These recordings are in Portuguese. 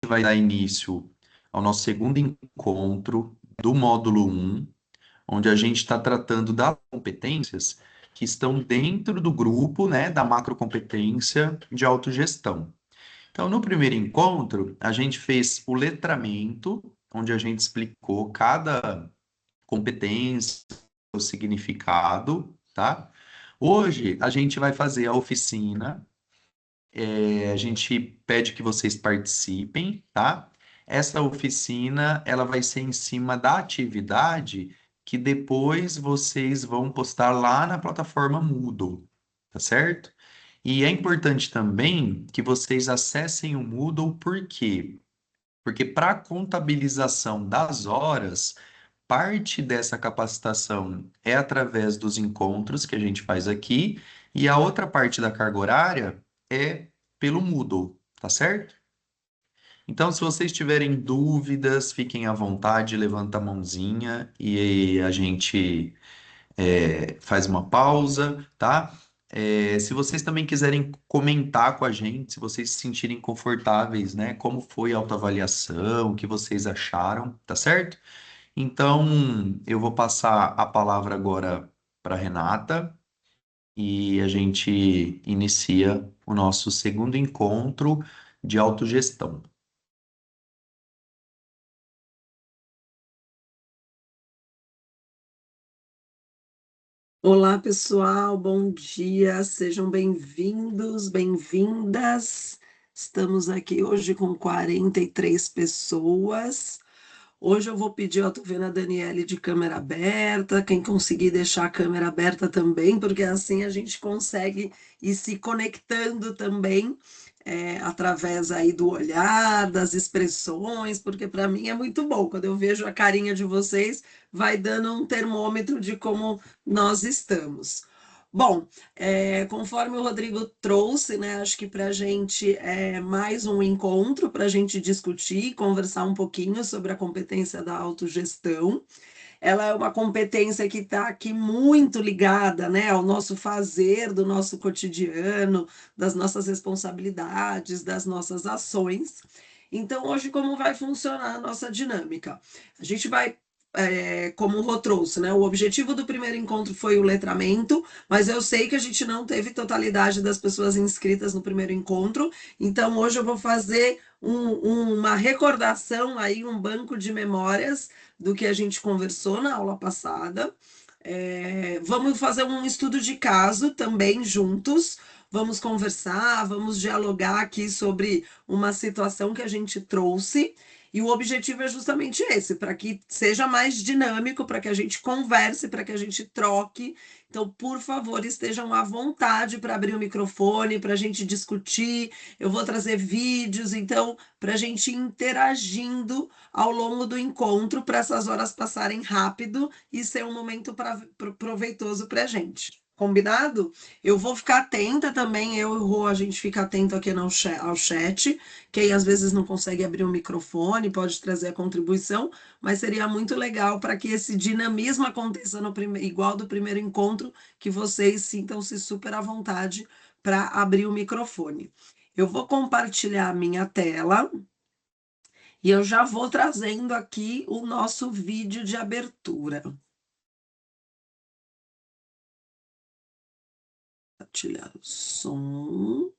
vai dar início ao nosso segundo encontro do módulo 1, onde a gente está tratando das competências que estão dentro do grupo, né, da macrocompetência de autogestão. Então, no primeiro encontro, a gente fez o letramento, onde a gente explicou cada competência, o significado, tá? Hoje, a gente vai fazer a oficina, a gente pede que vocês participem, tá? Essa oficina, ela vai ser em cima da atividade que depois vocês vão postar lá na plataforma Moodle, tá certo? E é importante também que vocês acessem o Moodle, por quê? Porque para a contabilização das horas, parte dessa capacitação é através dos encontros que a gente faz aqui, e a outra parte da carga horária é pelo Moodle, tá certo? Então, se vocês tiverem dúvidas, fiquem à vontade, levanta a mãozinha e a gente faz uma pausa, tá? Se vocês também quiserem comentar com a gente, se vocês se sentirem confortáveis, né? Como foi a autoavaliação, o que vocês acharam, tá certo? Então, eu vou passar a palavra agora para Renata e a gente inicia o nosso segundo encontro de autogestão. Olá, pessoal, bom dia, sejam bem-vindos, bem-vindas. Estamos aqui hoje com 43 pessoas. Hoje eu vou pedir, ó, tô vendo a Daniele de câmera aberta, quem conseguir deixar a câmera aberta também, porque assim a gente consegue ir se conectando também, através aí do olhar, das expressões, porque para mim é muito bom, quando eu vejo a carinha de vocês, vai dando um termômetro de como nós estamos. Bom, conforme o Rodrigo trouxe, né, acho que para a gente é mais um encontro para a gente discutir, conversar um pouquinho sobre a competência da autogestão. Ela é uma competência que está aqui muito ligada, né, ao nosso fazer, do nosso cotidiano, das nossas responsabilidades, das nossas ações. Então, hoje, como vai funcionar a nossa dinâmica? A gente vai como o Rô trouxe, né? O objetivo do primeiro encontro foi o letramento, mas eu sei que a gente não teve totalidade das pessoas inscritas no primeiro encontro, então hoje eu vou fazer uma recordação aí, um banco de memórias do que a gente conversou na aula passada. Vamos fazer um estudo de caso também juntos. Vamos conversar, vamos dialogar aqui sobre uma situação que a gente trouxe. E o objetivo é justamente esse, para que seja mais dinâmico, para que a gente converse, para que a gente troque. Então, por favor, estejam à vontade para abrir o microfone, para a gente discutir. Eu vou trazer vídeos, então, para a gente ir interagindo ao longo do encontro, para essas horas passarem rápido e ser um momento proveitoso para a gente. Combinado? Eu vou ficar atenta também, eu e o Rô, a gente fica atento aqui ao chat. Quem às vezes não consegue abrir o microfone pode trazer a contribuição, mas seria muito legal para que esse dinamismo aconteça igual do primeiro encontro, que vocês sintam-se super à vontade para abrir o microfone. Eu vou compartilhar a minha tela e eu já vou trazendo aqui o nosso vídeo de abertura. Compartilhar o som.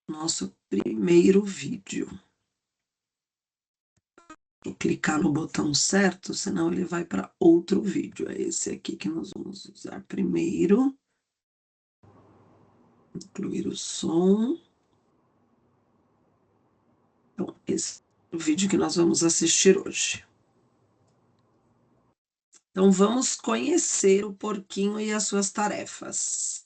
Nosso primeiro vídeo. Vou clicar no botão certo, senão ele vai para outro vídeo. É esse aqui que nós vamos usar primeiro. Incluir o som. Então, esse é o vídeo que nós vamos assistir hoje. Então, vamos conhecer o porquinho e as suas tarefas.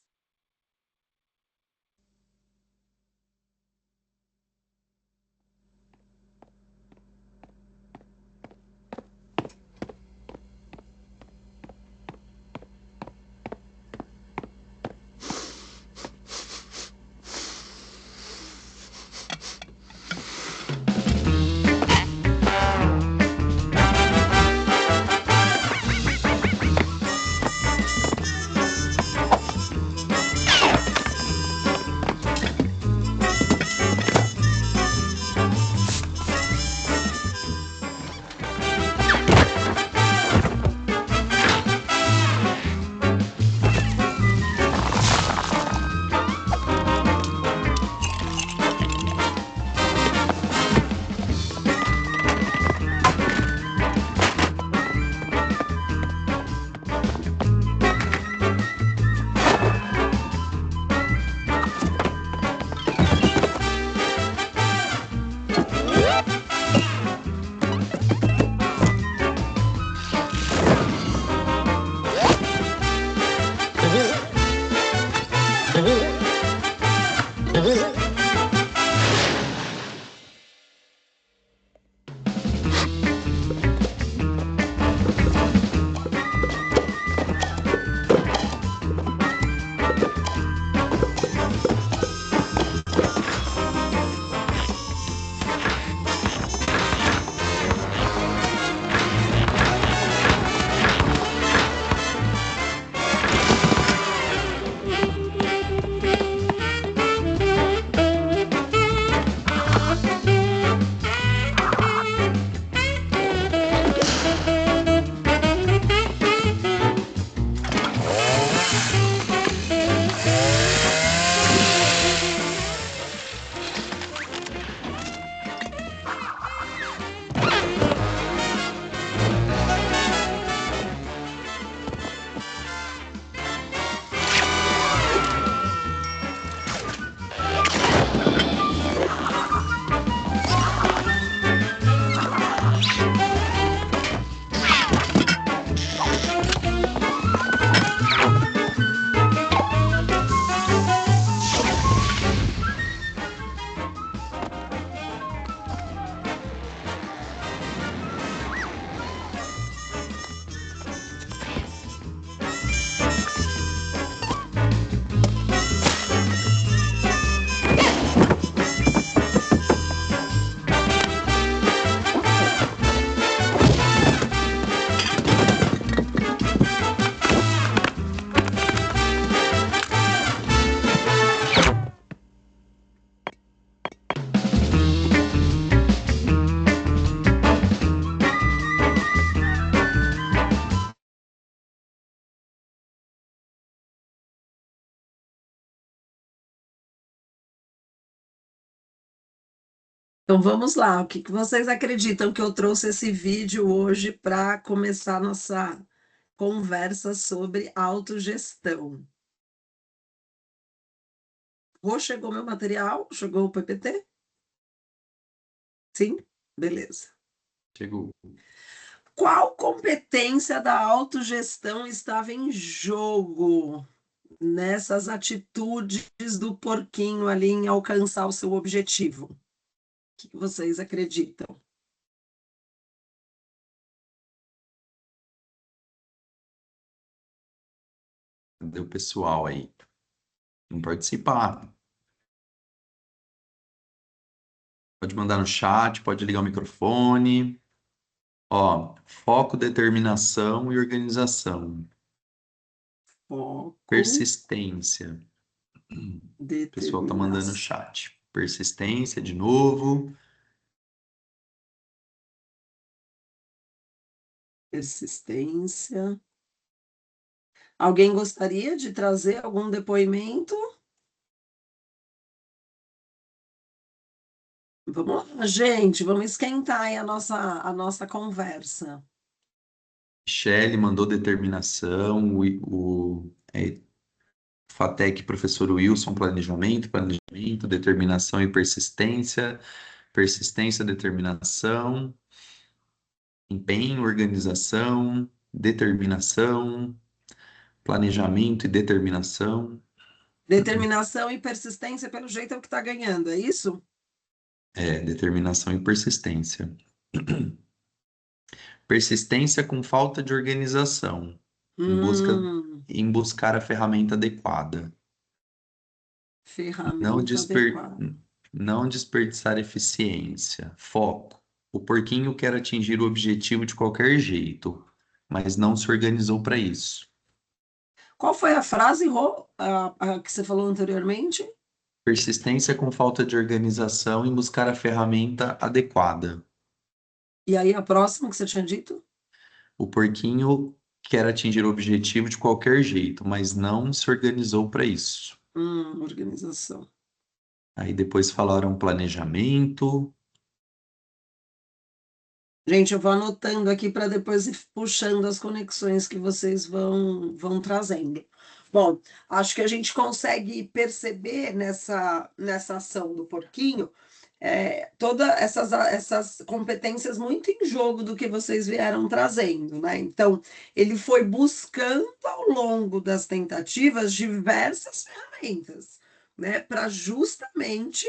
Então vamos lá, o que que vocês acreditam que eu trouxe esse vídeo hoje para começar nossa conversa sobre autogestão? Chegou meu material? Chegou o PPT? Sim? Beleza. Chegou. Qual competência da autogestão estava em jogo nessas atitudes do porquinho ali em alcançar o seu objetivo? O que vocês acreditam? Cadê o pessoal aí? Vamos participar. Pode mandar no chat, pode ligar o microfone. Ó, foco, determinação e organização. Foco, Persistência. O pessoal tá mandando no determinação, chat. Persistência, de novo. persistência. Alguém gostaria de trazer algum depoimento? Vamos lá, gente, vamos esquentar aí a nossa conversa. Michele mandou determinação. FATEC, professor Wilson, planejamento, determinação e persistência. Persistência, determinação. Empenho, organização, determinação, planejamento e determinação. Determinação e persistência, pelo jeito, é o que está ganhando, é isso? É, determinação e persistência. Persistência com falta de organização, em busca, Hum, em buscar a ferramenta adequada. Não, ferramenta desper, adequada. não desperdiçar eficiência. Foco. O porquinho quer atingir o objetivo de qualquer jeito, mas não se organizou para isso. Qual foi a frase, Rô, a que você falou anteriormente? Persistência com falta de organização em buscar a ferramenta adequada. E aí a próxima que você tinha dito? O porquinho quer atingir o objetivo de qualquer jeito, mas não se organizou para isso. Organização. Aí depois falaram planejamento. Gente, eu vou anotando aqui para depois ir puxando as conexões que vocês vão trazendo. Bom, acho que a gente consegue perceber nessa ação do porquinho todas essas competências muito em jogo do que vocês vieram trazendo, né? Então, ele foi buscando ao longo das tentativas diversas ferramentas né, para justamente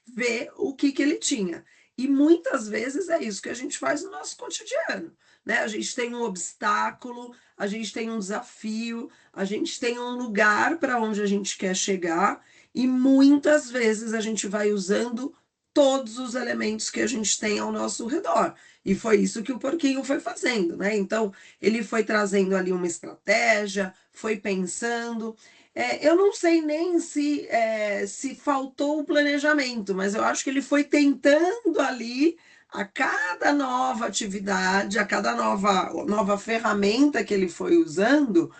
ver o que, que ele tinha. E muitas vezes é isso que a gente faz no nosso cotidiano, né? A gente tem um obstáculo, a gente tem um desafio, a gente tem um lugar para onde a gente quer chegar, e muitas vezes a gente vai usando todos os elementos que a gente tem ao nosso redor. E foi isso que o porquinho foi fazendo, né? Então, ele foi trazendo ali uma estratégia, foi pensando. Eu não sei nem se faltou o planejamento, mas eu acho que ele foi tentando ali, a cada nova atividade, a cada nova ferramenta que ele foi usando,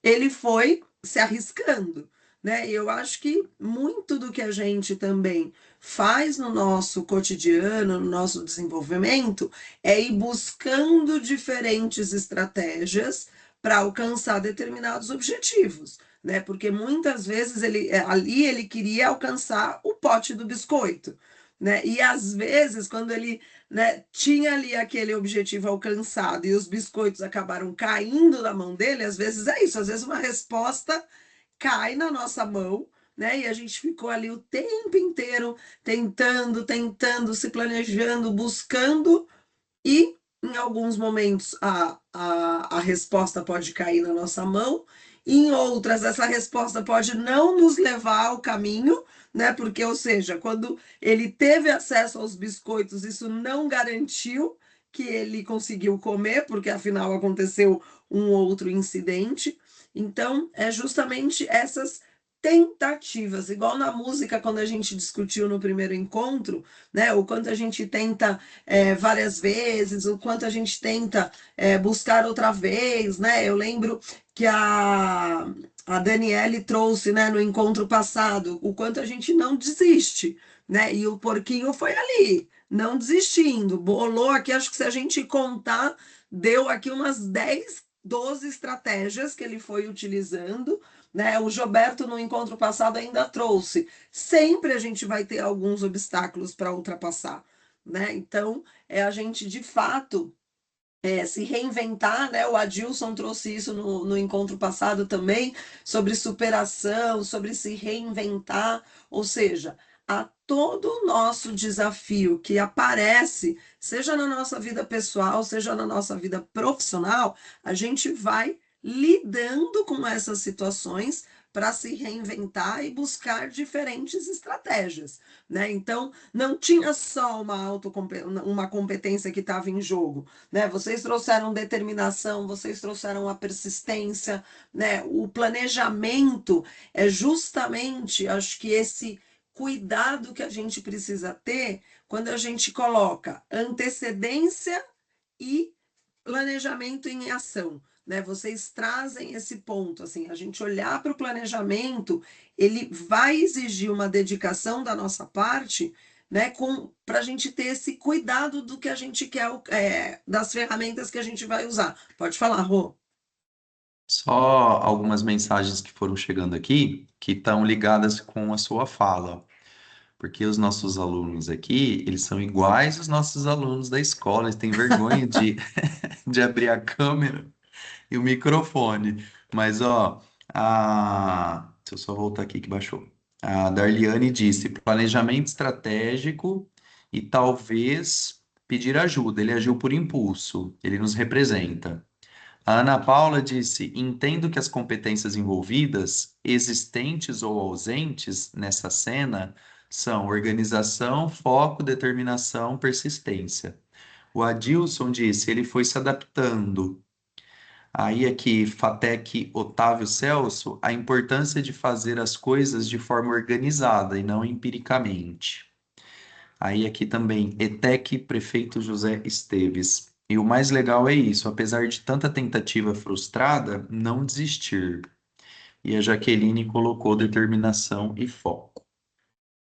ele foi se arriscando, né? E eu acho que muito do que a gente também faz no nosso cotidiano, no nosso desenvolvimento, é ir buscando diferentes estratégias para alcançar determinados objetivos, né? Porque muitas vezes ali ele queria alcançar o pote do biscoito, né? E às vezes, quando ele, né, tinha ali aquele objetivo alcançado e os biscoitos acabaram caindo na mão dele, às vezes é isso, às vezes uma resposta cai na nossa mão, né? E a gente ficou ali o tempo inteiro tentando, se planejando, buscando, e em alguns momentos a resposta pode cair na nossa mão, e em outras essa resposta pode não nos levar ao caminho, né? Porque, ou seja, quando ele teve acesso aos biscoitos, isso não garantiu que ele conseguiu comer, porque afinal aconteceu um outro incidente. Então, é justamente essas tentativas, igual na música, quando a gente discutiu no primeiro encontro, né? O quanto a gente tenta várias vezes, o quanto a gente tenta buscar outra vez, né? Eu lembro que a Daniele trouxe, né, no encontro passado, o quanto a gente não desiste, né? E o porquinho foi ali, não desistindo, bolou aqui, acho que se a gente contar, deu aqui umas 10, 12 estratégias que ele foi utilizando, né? O Gilberto, no encontro passado, ainda trouxe. Sempre a gente vai ter alguns obstáculos para ultrapassar, né? Então, é a gente de fato se reinventar, né? O Adilson trouxe isso no encontro passado também, sobre superação, sobre se reinventar, ou seja, a todo o nosso desafio que aparece, seja na nossa vida pessoal, seja na nossa vida profissional, a gente vai lidando com essas situações para se reinventar e buscar diferentes estratégias, né? Então, não tinha só uma competência que estava em jogo, né? Vocês trouxeram determinação, vocês trouxeram a persistência, né? O planejamento é justamente, acho que esse cuidado que a gente precisa ter quando a gente coloca antecedência e planejamento em ação, né? Vocês trazem esse ponto, assim, a gente olhar para o planejamento, ele vai exigir uma dedicação da nossa parte, né? Para a gente ter esse cuidado do que a gente quer, das ferramentas que a gente vai usar. Pode falar, Rô. Só algumas mensagens que foram chegando aqui que estão ligadas com a sua fala, porque os nossos alunos aqui, eles são iguais aos nossos alunos da escola, eles têm vergonha de abrir a câmera e o microfone. Mas, ó, deixa eu só voltar aqui que baixou. A Darliane disse: planejamento estratégico e talvez pedir ajuda. Ele agiu por impulso, ele nos representa. A Ana Paula disse: entendo que as competências envolvidas, existentes ou ausentes nessa cena, são organização, foco, determinação, persistência. O Adilson disse: ele foi se adaptando. Aí aqui, Fatec Otávio Celso, a importância de fazer as coisas de forma organizada e não empiricamente. Aí aqui também, ETEC Prefeito José Esteves. E o mais legal é isso, apesar de tanta tentativa frustrada, não desistir. E a Jaqueline colocou determinação e foco.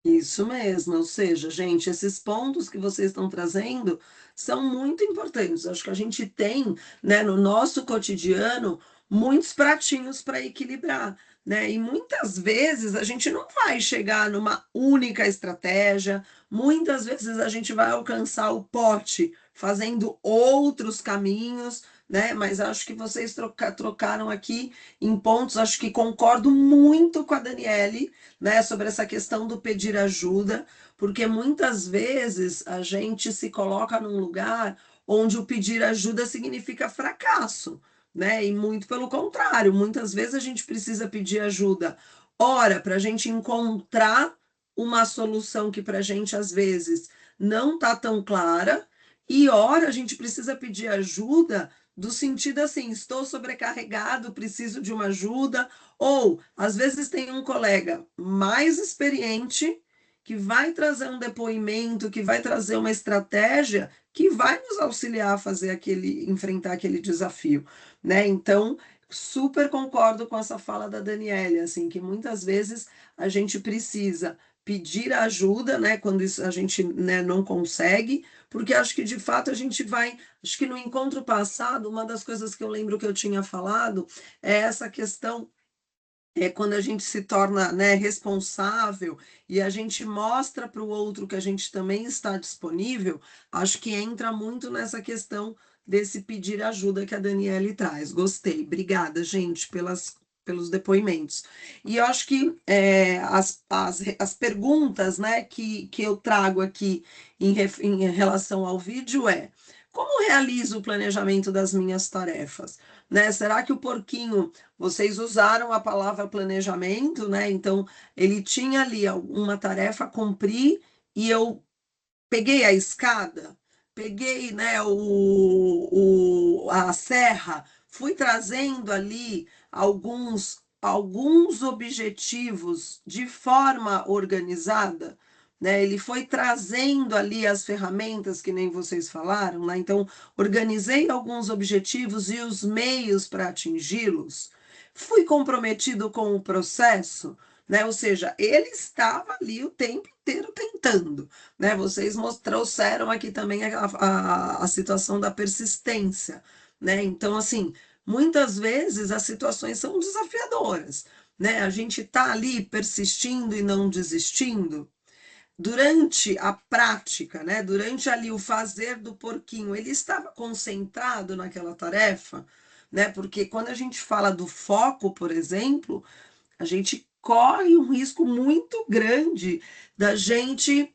Isso mesmo, ou seja, gente, esses pontos que vocês estão trazendo são muito importantes. Acho que a gente tem, né, no nosso cotidiano, muitos pratinhos para equilibrar, né? E muitas vezes a gente não vai chegar numa única estratégia, muitas vezes a gente vai alcançar o pote fazendo outros caminhos, né? Mas acho que vocês trocaram aqui em pontos, acho que concordo muito com a Daniele, né, sobre essa questão do pedir ajuda, porque muitas vezes a gente se coloca num lugar onde o pedir ajuda significa fracasso, né? E muito pelo contrário, muitas vezes a gente precisa pedir ajuda, ora, para a gente encontrar uma solução que para a gente às vezes não tá tão clara, e ora a gente precisa pedir ajuda do sentido assim, estou sobrecarregado, preciso de uma ajuda, ou às vezes tem um colega mais experiente que vai trazer um depoimento, que vai trazer uma estratégia que vai nos auxiliar a fazer enfrentar aquele desafio, né? Então, super concordo com essa fala da Daniela, assim, que muitas vezes a gente precisa pedir ajuda, né, quando isso a gente, né, não consegue, porque acho que de fato a gente vai, acho que no encontro passado, uma das coisas que eu lembro que eu tinha falado é essa questão quando a gente se torna, né, responsável e a gente mostra para o outro que a gente também está disponível, acho que entra muito nessa questão desse pedir ajuda que a Daniele traz. Gostei. Obrigada, gente, pelos depoimentos. E eu acho que as perguntas, né, que eu trago aqui em relação ao vídeo como realizo o planejamento das minhas tarefas? Né? Será que o porquinho vocês usaram a palavra planejamento, né? Então, ele tinha ali uma tarefa a cumprir e eu peguei a escada, peguei, né, a serra, fui trazendo ali alguns objetivos de forma organizada, né? Ele foi trazendo ali as ferramentas que nem vocês falaram, né? Então, organizei alguns objetivos e os meios para atingi-los. Fui comprometido com o processo, né? Ou seja, ele estava ali o tempo inteiro tentando, né? Vocês trouxeram aqui também a situação da persistência, né? Então, assim, muitas vezes as situações são desafiadoras, né? A gente está ali persistindo e não desistindo. Durante a prática, né? Durante ali o fazer do porquinho, ele estava concentrado naquela tarefa, né? Porque quando a gente fala do foco, por exemplo, a gente corre um risco muito grande da gente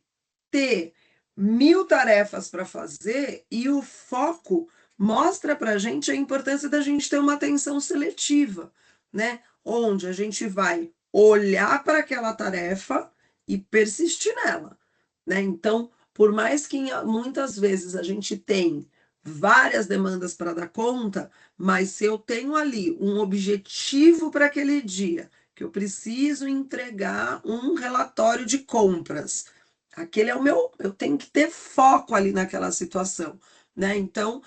ter 1000 tarefas para fazer e o foco mostra para a gente a importância da gente ter uma atenção seletiva, né? Onde a gente vai olhar para aquela tarefa e persistir nela, né? Então, por mais que muitas vezes a gente tem várias demandas para dar conta, mas se eu tenho ali um objetivo para aquele dia, que eu preciso entregar um relatório de compras, aquele é o meu, eu tenho que ter foco ali naquela situação, né? Então,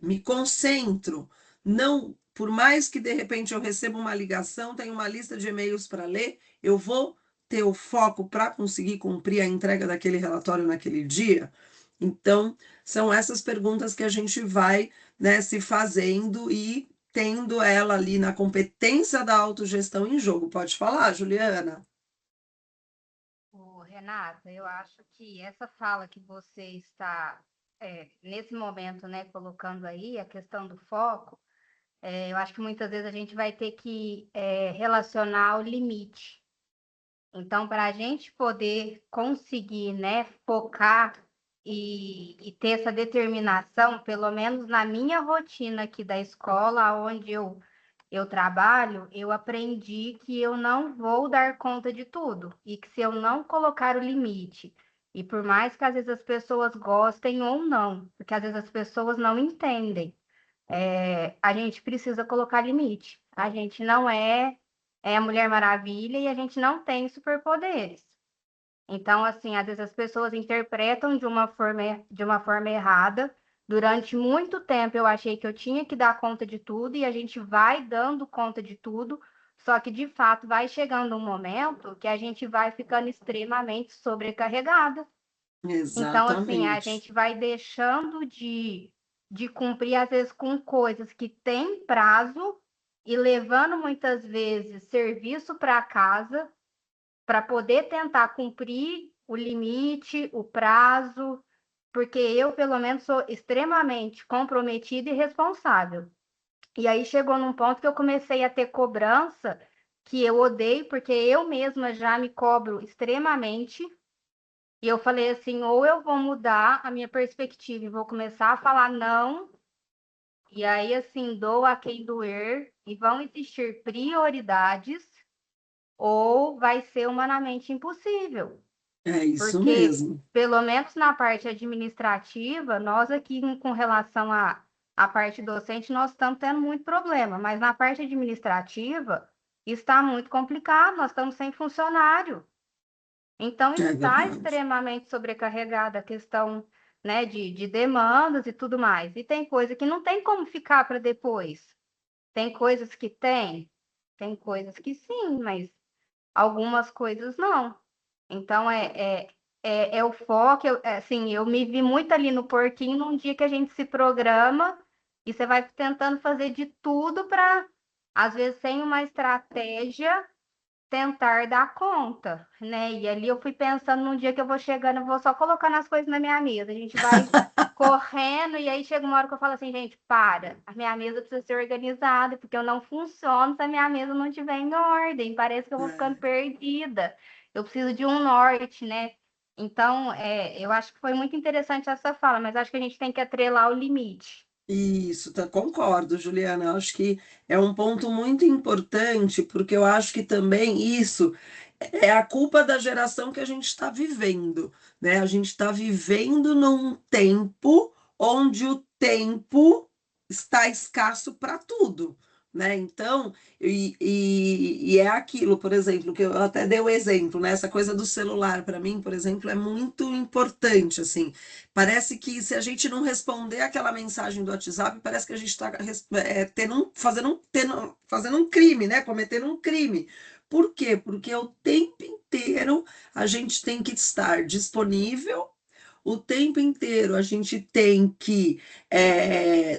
me concentro, não, por mais que de repente eu receba uma ligação, tenho uma lista de e-mails para ler, eu vou ter o foco para conseguir cumprir a entrega daquele relatório naquele dia. Então, são essas perguntas que a gente vai, né, se fazendo e tendo ela ali na competência da autogestão em jogo. Pode falar, Juliana? Renata, eu acho que essa fala que você está, nesse momento, né, colocando aí, a questão do foco, eu acho que muitas vezes a gente vai ter que relacionar o limite. Então, para a gente poder conseguir, né, focar e ter essa determinação, pelo menos na minha rotina aqui da escola, onde eu trabalho, eu aprendi que eu não vou dar conta de tudo e que se eu não colocar o limite, e por mais que às vezes as pessoas gostem ou não, porque às vezes as pessoas não entendem, a gente precisa colocar limite. A gente não é a Mulher Maravilha e a gente não tem superpoderes. Então, assim, às vezes as pessoas interpretam de uma forma errada. Durante muito tempo eu achei que eu tinha que dar conta de tudo e a gente vai dando conta de tudo, só que de fato vai chegando um momento que a gente vai ficando extremamente sobrecarregada. Então, assim, a Exatamente. gente vai deixando de cumprir, às vezes, com coisas que têm prazo e levando muitas vezes serviço para casa para poder tentar cumprir o limite, o prazo, porque eu, pelo menos, sou extremamente comprometida e responsável. E aí chegou num ponto que eu comecei a ter cobrança que eu odeio, porque eu mesma já me cobro extremamente. E eu falei assim, ou eu vou mudar a minha perspectiva e vou começar a falar não, e aí assim, dou a quem doer, e vão existir prioridades, ou vai ser humanamente impossível. É isso Porque, mesmo. pelo menos na parte administrativa, nós aqui com relação à parte docente, nós estamos tendo muito problema, mas na parte administrativa está muito complicado, nós estamos sem funcionário. Então, É está verdade. extremamente sobrecarregada a questão, né, de demandas e tudo mais. E tem coisa que não tem como ficar para depois. Tem coisas que tem coisas que sim, mas algumas coisas não. Então, é o foco. Assim, eu me vi muito ali no porquinho num dia que a gente se programa e você vai tentando fazer de tudo para, às vezes, sem uma estratégia, tentar dar conta, né? E ali eu fui pensando num dia que eu vou chegando, eu vou só colocando as coisas na minha mesa. A gente vai correndo e aí chega uma hora que eu falo assim, gente, para, a minha mesa precisa ser organizada, porque eu não funciono se a minha mesa não estiver em ordem. Parece que eu vou ficando É. perdida. Eu preciso de um norte, né? Então, eu acho que foi muito interessante essa fala, mas acho que a gente tem que atrelar o limite. Isso, tá, concordo, Juliana. Acho que é um ponto muito importante, porque eu acho que também isso é a culpa da geração que a gente está vivendo, né? A gente está vivendo num tempo onde o tempo está escasso para tudo, né? Então, e é aquilo, por exemplo, que eu até dei o exemplo, né? Essa coisa do celular, para mim, por exemplo, é muito importante, assim. Parece que se a gente não responder aquela mensagem do WhatsApp, parece que a gente está fazendo um crime, né? Cometendo um crime. Por quê? Porque o tempo inteiro a gente tem que estar disponível, o tempo inteiro a gente tem que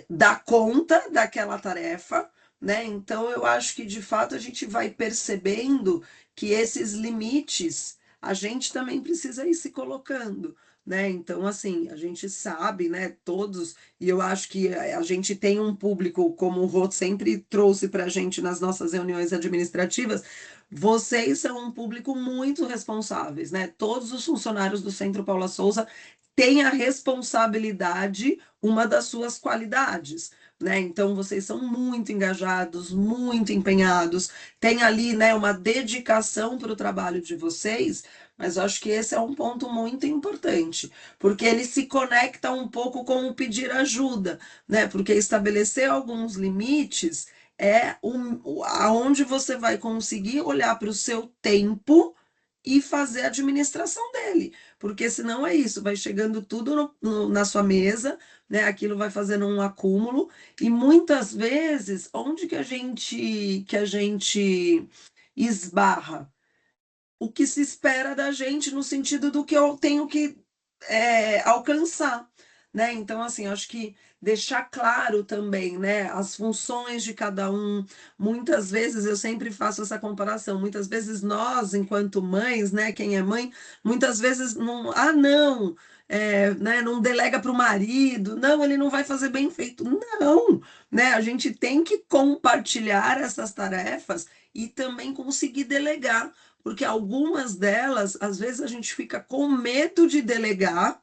dar conta daquela tarefa, né? Então eu acho que de fato a gente vai percebendo que esses limites a gente também precisa ir se colocando. Né? Então, assim, a gente sabe, né, todos, e eu acho que a gente tem um público, como o Rô sempre trouxe para a gente nas nossas reuniões administrativas, vocês são um público muito responsáveis, né? Todos os funcionários do Centro Paula Souza têm a responsabilidade, uma das suas qualidades, né? Então vocês são muito engajados, muito empenhados, tem ali, né, uma dedicação para o trabalho de vocês, mas eu acho que esse é um ponto muito importante, porque ele se conecta um pouco com o pedir ajuda, né? Porque estabelecer alguns limites aonde você vai conseguir olhar para o seu tempo e fazer a administração dele, porque senão é isso, vai chegando tudo na sua mesa, né? Aquilo vai fazendo um acúmulo, e muitas vezes, onde que a gente esbarra? O que se espera da gente no sentido do que eu tenho que alcançar, né? Então, assim, acho que deixar claro também, né, as funções de cada um. Muitas vezes eu sempre faço essa comparação. Muitas vezes nós, enquanto mães, né, quem é mãe, muitas vezes não, não. Né, não delega para o marido, não, ele não vai fazer bem feito. Não, né? A gente tem que compartilhar essas tarefas e também conseguir delegar, porque algumas delas, às vezes, a gente fica com medo de delegar,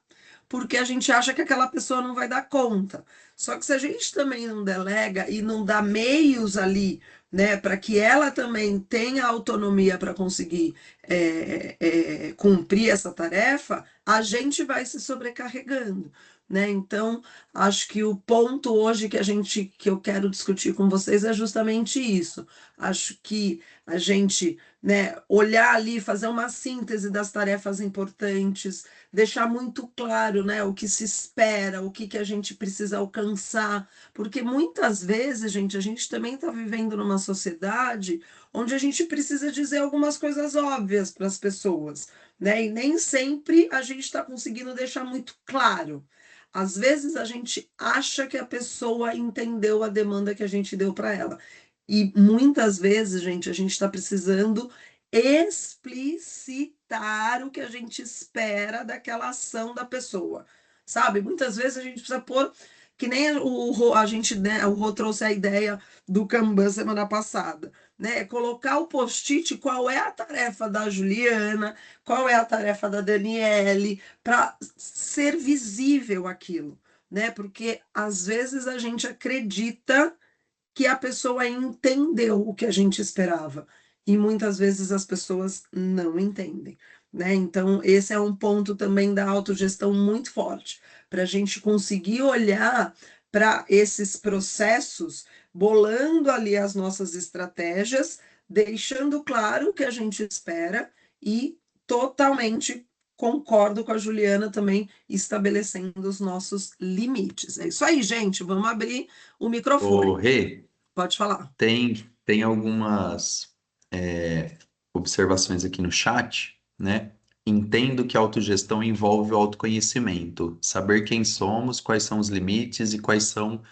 porque a gente acha que aquela pessoa não vai dar conta. Só que se a gente também não delega e não dá meios ali, né, para que ela também tenha autonomia para conseguir cumprir essa tarefa, a gente vai se sobrecarregando. Né? Então, acho que o ponto hoje que eu quero discutir com vocês é justamente isso. Acho que a gente, né, olhar ali, fazer uma síntese das tarefas importantes, deixar muito claro, né, o que se espera, o que a gente precisa alcançar, porque muitas vezes, gente, a gente também está vivendo numa sociedade onde a gente precisa dizer algumas coisas óbvias para as pessoas, né, e nem sempre a gente está conseguindo deixar muito claro. Às vezes a gente acha que a pessoa entendeu a demanda que a gente deu para ela. E muitas vezes, gente, a gente está precisando explicitar o que a gente espera daquela ação da pessoa. sabe? Muitas vezes a gente precisa pôr, que nem a gente, né, o Rô trouxe a ideia do Kanban semana passada, né? Colocar o post-it, qual é a tarefa da Juliana, qual é a tarefa da Daniele, para ser visível aquilo, né? Porque às vezes a gente acredita que a pessoa entendeu o que a gente esperava. E muitas vezes as pessoas não entendem, né? Então, esse é um ponto também da autogestão muito forte, para a gente conseguir olhar para esses processos, bolando ali as nossas estratégias, deixando claro o que a gente espera e totalmente concordo com a Juliana também, estabelecendo os nossos limites. É isso aí, gente. Vamos abrir o Ô, microfone. Rê, Pode falar. tem algumas observações aqui no chat, né? Entendo que a autogestão envolve o autoconhecimento, saber quem somos, quais são os limites e quais são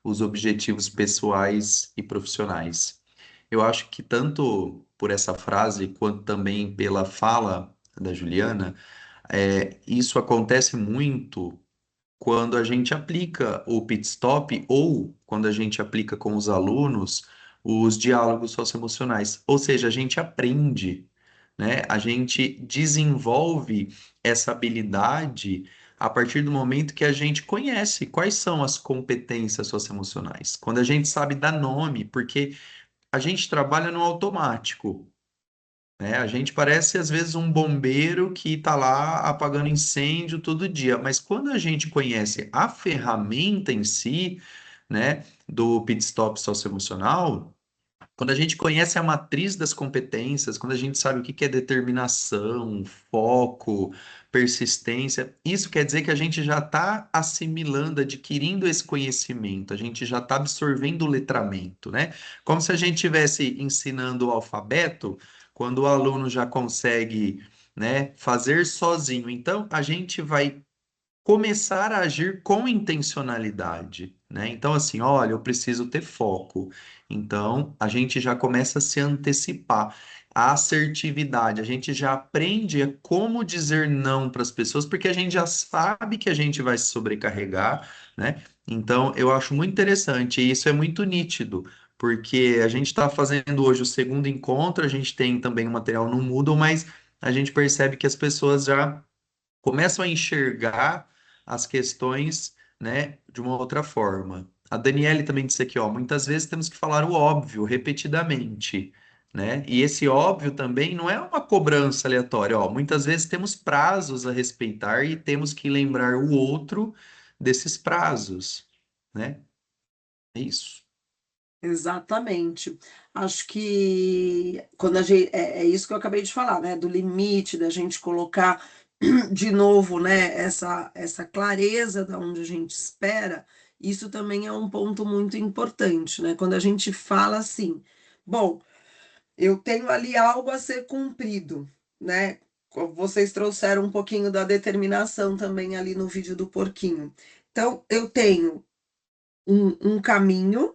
os objetivos pessoais e profissionais. Eu acho que tanto por essa frase quanto também pela fala da Juliana, isso acontece muito quando a gente aplica o pit stop ou quando a gente aplica com os alunos os diálogos socioemocionais. Ou seja, a gente aprende, né? A gente desenvolve essa habilidade a partir do momento que a gente conhece quais são as competências socioemocionais. Quando a gente sabe dar nome, porque a gente trabalha no automático, né? A gente parece às vezes um bombeiro que está lá apagando incêndio todo dia, mas quando a gente conhece a ferramenta em si, né, do pit stop socioemocional, quando a gente conhece a matriz das competências, quando a gente sabe o que que é determinação, foco, persistência, isso quer dizer que a gente já está assimilando, adquirindo esse conhecimento, a gente já está absorvendo o letramento, né? Como se a gente estivesse ensinando o alfabeto, quando o aluno já consegue, né, fazer sozinho. Então, a gente vai começar a agir com intencionalidade, né? Então, assim, olha, eu preciso ter foco. Então, a gente já começa a se antecipar. A assertividade, a gente já aprende a como dizer não para as pessoas, porque a gente já sabe que a gente vai se sobrecarregar, né? Então, eu acho muito interessante, e isso é muito nítido, porque a gente está fazendo hoje o segundo encontro, a gente tem também o material no Moodle, mas a gente percebe que as pessoas já começam a enxergar as questões, né, de uma outra forma. A Daniele também disse aqui, ó, muitas vezes temos que falar o óbvio repetidamente, né? E esse óbvio também não é uma cobrança aleatória, ó. Muitas vezes temos prazos a respeitar e temos que lembrar o outro desses prazos, né? É isso. Exatamente. Acho que quando a gente, é isso que eu acabei de falar, né? Do limite, da gente colocar de novo, né? Essa clareza da onde a gente espera, isso também é um ponto muito importante, né? Quando a gente fala assim, bom, eu tenho ali algo a ser cumprido, né? Vocês trouxeram um pouquinho da determinação também ali no vídeo do porquinho. Então, eu tenho um caminho,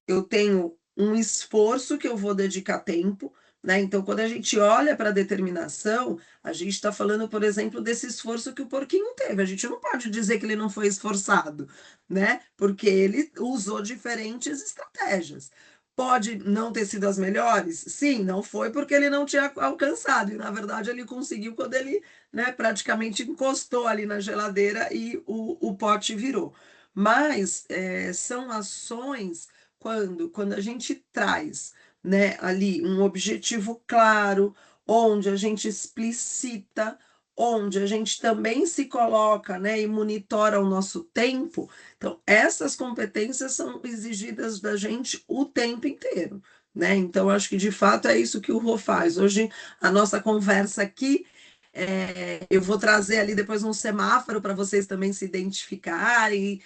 eu tenho um esforço que eu vou dedicar tempo, né? Então, quando a gente olha para a determinação, a gente está falando, por exemplo, desse esforço que o porquinho teve. A gente não pode dizer que ele não foi esforçado, né? Porque ele usou diferentes estratégias. Pode não ter sido as melhores? Sim, não foi porque ele não tinha alcançado. E, na verdade, ele conseguiu quando ele, né, praticamente encostou ali na geladeira e o pote virou. Mas são ações quando a gente traz, né, ali um objetivo claro, onde a gente explicita, onde a gente também se coloca, né, e monitora o nosso tempo. Então, essas competências são exigidas da gente o tempo inteiro, né? Então, acho que de fato é isso que o Rô faz. Hoje, a nossa conversa aqui eu vou trazer ali depois um semáforo para vocês também se identificarem.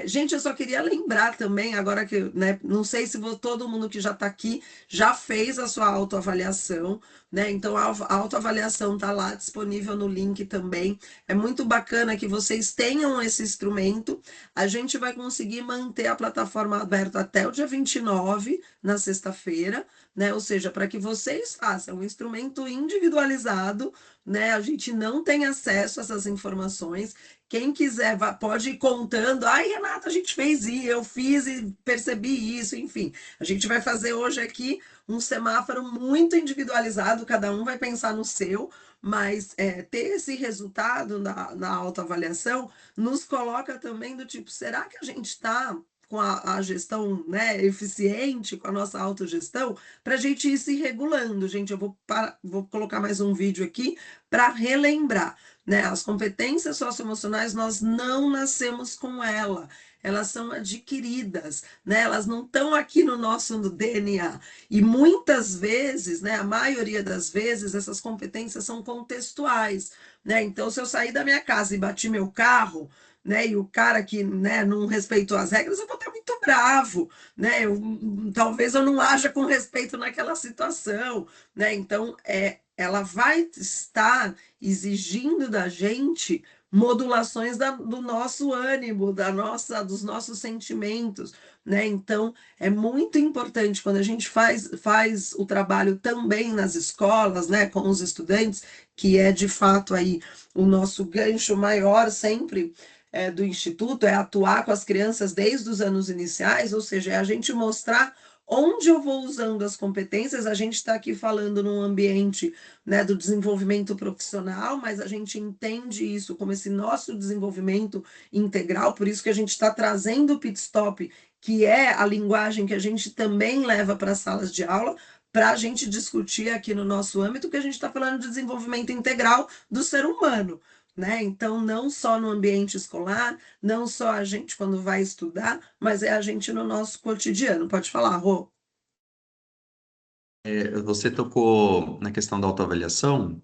Gente, eu só queria lembrar também, agora que, né, não sei se todo mundo que já está aqui já fez a sua autoavaliação, né? Então a autoavaliação está lá disponível no link também. É muito bacana que vocês tenham esse instrumento. A gente vai conseguir manter a plataforma aberta até o dia 29, na sexta-feira, né? Ou seja, para que vocês façam um instrumento individualizado, né? A gente não tem acesso a essas informações. Quem quiser pode ir contando. Ai, Renata, a gente fez isso, eu fiz e percebi isso, enfim. A gente vai fazer hoje aqui um semáforo muito individualizado, cada um vai pensar no seu, mas ter esse resultado na autoavaliação nos coloca também do tipo, será que a gente está com a gestão, né, eficiente, com a nossa autogestão, para a gente ir se regulando. Gente, eu vou colocar mais um vídeo aqui para relembrar, né? As competências socioemocionais, nós não nascemos com elas são adquiridas, né? Elas não estão aqui no nosso DNA. E muitas vezes, né, a maioria das vezes, essas competências são contextuais, né? Então, se eu sair da minha casa e bati meu carro, né, e o cara que, né, não respeitou as regras, eu vou estar muito bravo, né? Talvez eu não haja com respeito naquela situação, né? Então, ela vai estar exigindo da gente modulações do nosso ânimo, dos nossos sentimentos, né? Então, é muito importante quando a gente faz o trabalho também nas escolas, né, com os estudantes, que é de fato aí o nosso gancho maior sempre do Instituto, é atuar com as crianças desde os anos iniciais, ou seja, é a gente mostrar onde eu vou usando as competências. A gente está aqui falando num ambiente, né, do desenvolvimento profissional, mas a gente entende isso como esse nosso desenvolvimento integral, por isso que a gente está trazendo o Pit Stop, que é a linguagem que a gente também leva para as salas de aula, para a gente discutir aqui no nosso âmbito, que a gente está falando de desenvolvimento integral do ser humano, né? Então, não só no ambiente escolar, não só a gente quando vai estudar, mas é a gente no nosso cotidiano. Pode falar, Rô. Você tocou na questão da autoavaliação.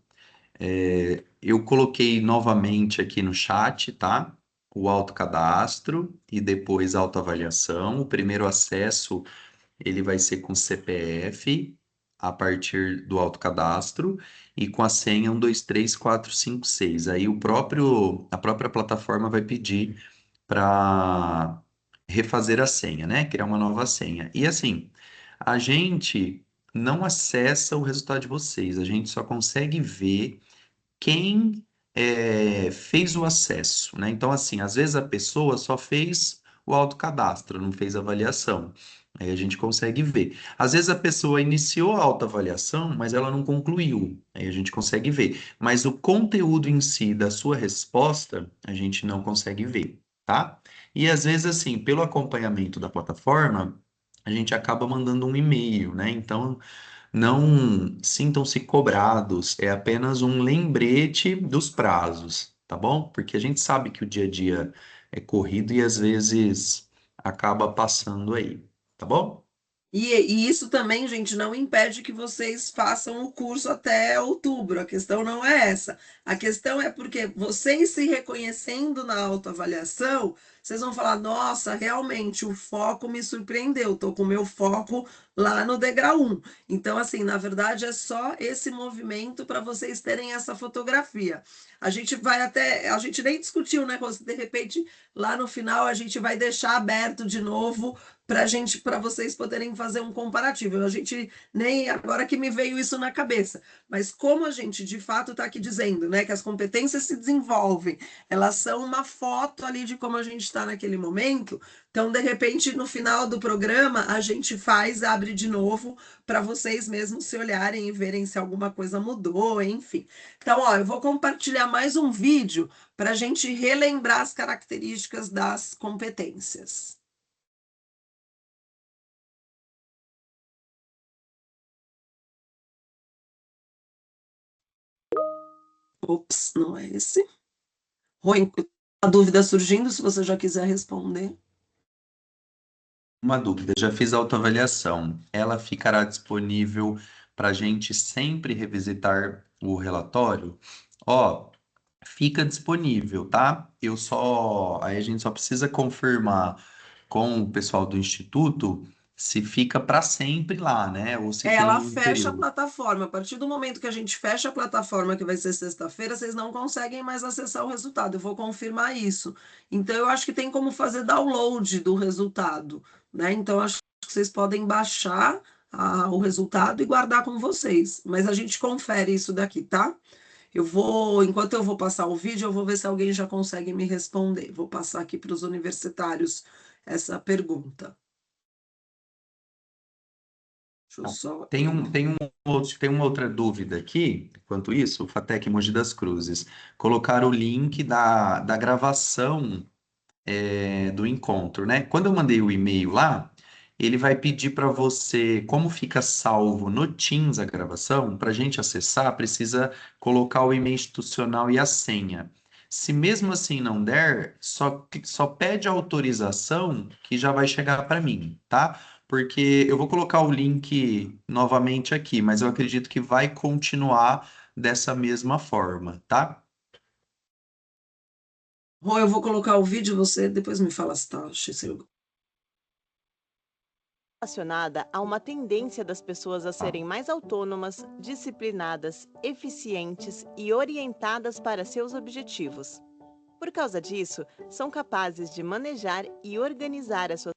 Eu coloquei novamente aqui no chat, tá? O autocadastro e depois a autoavaliação. O primeiro acesso ele vai ser com CPF a partir do autocadastro e com a senha 123456. Aí a própria plataforma vai pedir para refazer a senha, né? Criar uma nova senha. E assim, a gente não acessa o resultado de vocês, a gente só consegue ver quem fez o acesso, né? Então, assim, às vezes a pessoa só fez o autocadastro, não fez a avaliação. Aí a gente consegue ver. Às vezes a pessoa iniciou a autoavaliação, mas ela não concluiu. Aí a gente consegue ver. Mas o conteúdo em si da sua resposta, a gente não consegue ver, tá? E às vezes, assim, pelo acompanhamento da plataforma, a gente acaba mandando um e-mail, né? Então, não sintam-se cobrados, é apenas um lembrete dos prazos, tá bom? Porque a gente sabe que o dia a dia é corrido e às vezes acaba passando aí, tá bom? E isso também, gente, não impede que vocês façam o curso até outubro. A questão não é essa. A questão é porque vocês se reconhecendo na autoavaliação, vocês vão falar: nossa, realmente o foco me surpreendeu, estou com o meu foco lá no degrau 1. Então, assim, na verdade, é só esse movimento para vocês terem essa fotografia. A gente vai até. A gente nem discutiu, né? De repente, lá no final, a gente vai deixar aberto de novo para vocês poderem fazer um comparativo. A gente nem agora que me veio isso na cabeça, mas como a gente de fato está aqui dizendo, né, que as competências se desenvolvem, elas são uma foto ali de como a gente está naquele momento. Então, de repente, no final do programa, a gente abre de novo para vocês mesmos se olharem e verem se alguma coisa mudou, enfim. Então, ó, eu vou compartilhar mais um vídeo para a gente relembrar as características das competências. Ops, não é esse. Rui, a dúvida surgindo, se você já quiser responder. Uma dúvida, já fiz a autoavaliação. Ela ficará disponível para a gente sempre revisitar o relatório? Ó, fica disponível, tá? Aí a gente só precisa confirmar com o pessoal do instituto se fica para sempre lá, né? Ou se tem Ela um fecha a período. plataforma. A partir do momento que a gente fecha a plataforma, que vai ser sexta-feira, vocês não conseguem mais acessar o resultado. Eu vou confirmar isso. Então, eu acho que tem como fazer download do resultado, né? Então, acho que vocês podem baixar o resultado e guardar com vocês. Mas a gente confere isso daqui, tá? Enquanto eu vou passar o vídeo, eu vou ver se alguém já consegue me responder. Vou passar aqui para os universitários essa pergunta. Deixa eu só. Tem uma outra dúvida aqui, enquanto isso, o Fatec Mogi das Cruzes. Colocar o link da gravação do encontro, né? Quando eu mandei o e-mail lá, ele vai pedir para você, como fica salvo no Teams a gravação, para a gente acessar, precisa colocar o e-mail institucional e a senha. Se mesmo assim não der, só pede autorização que já vai chegar para mim, tá? Porque eu vou colocar o link novamente aqui, mas eu acredito que vai continuar dessa mesma forma, tá? Rô, eu vou colocar o vídeo, você depois me fala se tá. Relacionada a uma tendência das pessoas a serem mais autônomas, disciplinadas, eficientes e orientadas para seus objetivos. Por causa disso, são capazes de manejar e organizar as suas.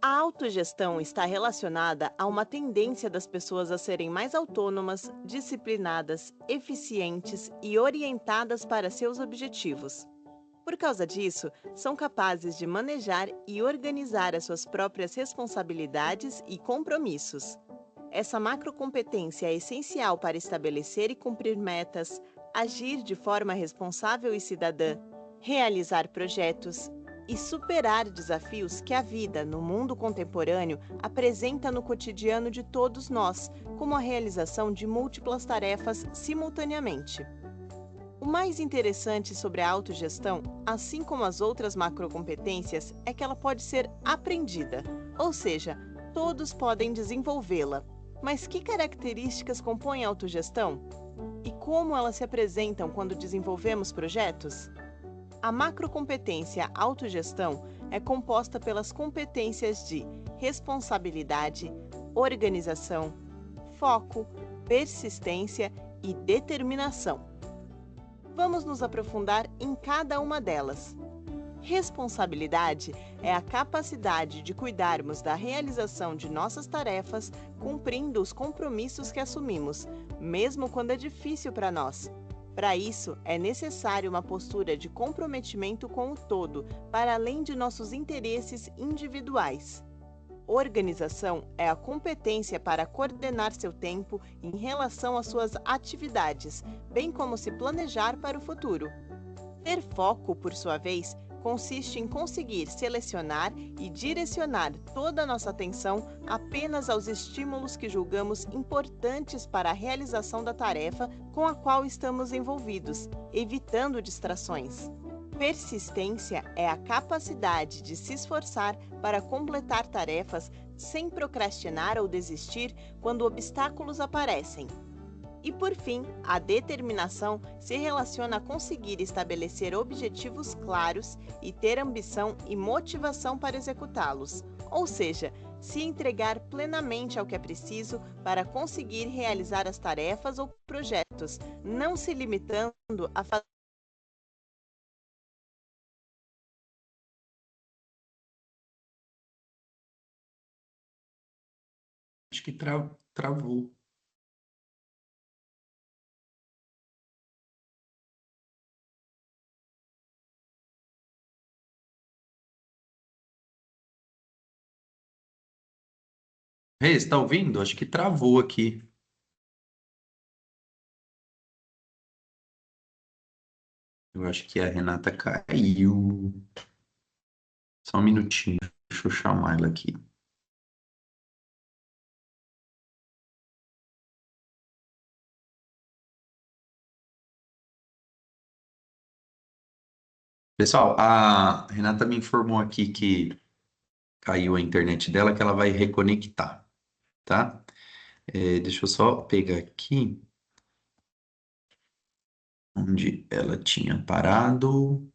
A autogestão está relacionada a uma tendência das pessoas a serem mais autônomas, disciplinadas, eficientes e orientadas para seus objetivos. Por causa disso, são capazes de manejar e organizar as suas próprias responsabilidades e compromissos. Essa macrocompetência é essencial para estabelecer e cumprir metas, agir de forma responsável e cidadã, realizar projetos e superar desafios que a vida, no mundo contemporâneo, apresenta no cotidiano de todos nós, como a realização de múltiplas tarefas simultaneamente. O mais interessante sobre a autogestão, assim como as outras macrocompetências, é que ela pode ser aprendida, ou seja, todos podem desenvolvê-la. Mas que características compõem a autogestão? E como elas se apresentam quando desenvolvemos projetos? A macrocompetência autogestão é composta pelas competências de responsabilidade, organização, foco, persistência e determinação. Vamos nos aprofundar em cada uma delas. Responsabilidade é a capacidade de cuidarmos da realização de nossas tarefas, cumprindo os compromissos que assumimos, mesmo quando é difícil para nós. Para isso, é necessário uma postura de comprometimento com o todo, para além de nossos interesses individuais. Organização é a competência para coordenar seu tempo em relação às suas atividades, bem como se planejar para o futuro. Ter foco, por sua vez, consiste em conseguir selecionar e direcionar toda a nossa atenção apenas aos estímulos que julgamos importantes para a realização da tarefa com a qual estamos envolvidos, evitando distrações. Persistência é a capacidade de se esforçar para completar tarefas sem procrastinar ou desistir quando obstáculos aparecem. E por fim, a determinação se relaciona a conseguir estabelecer objetivos claros e ter ambição e motivação para executá-los, ou seja, se entregar plenamente ao que é preciso para conseguir realizar as tarefas ou projetos, não se limitando a fazer. Acho que travou. Rê, está ouvindo? Acho que travou aqui. Eu acho que a Renata caiu. Só um minutinho. Deixa eu chamar ela aqui. Pessoal, a Renata me informou aqui que caiu a internet dela, que ela vai reconectar, tá? Deixa eu só pegar aqui onde ela tinha parado.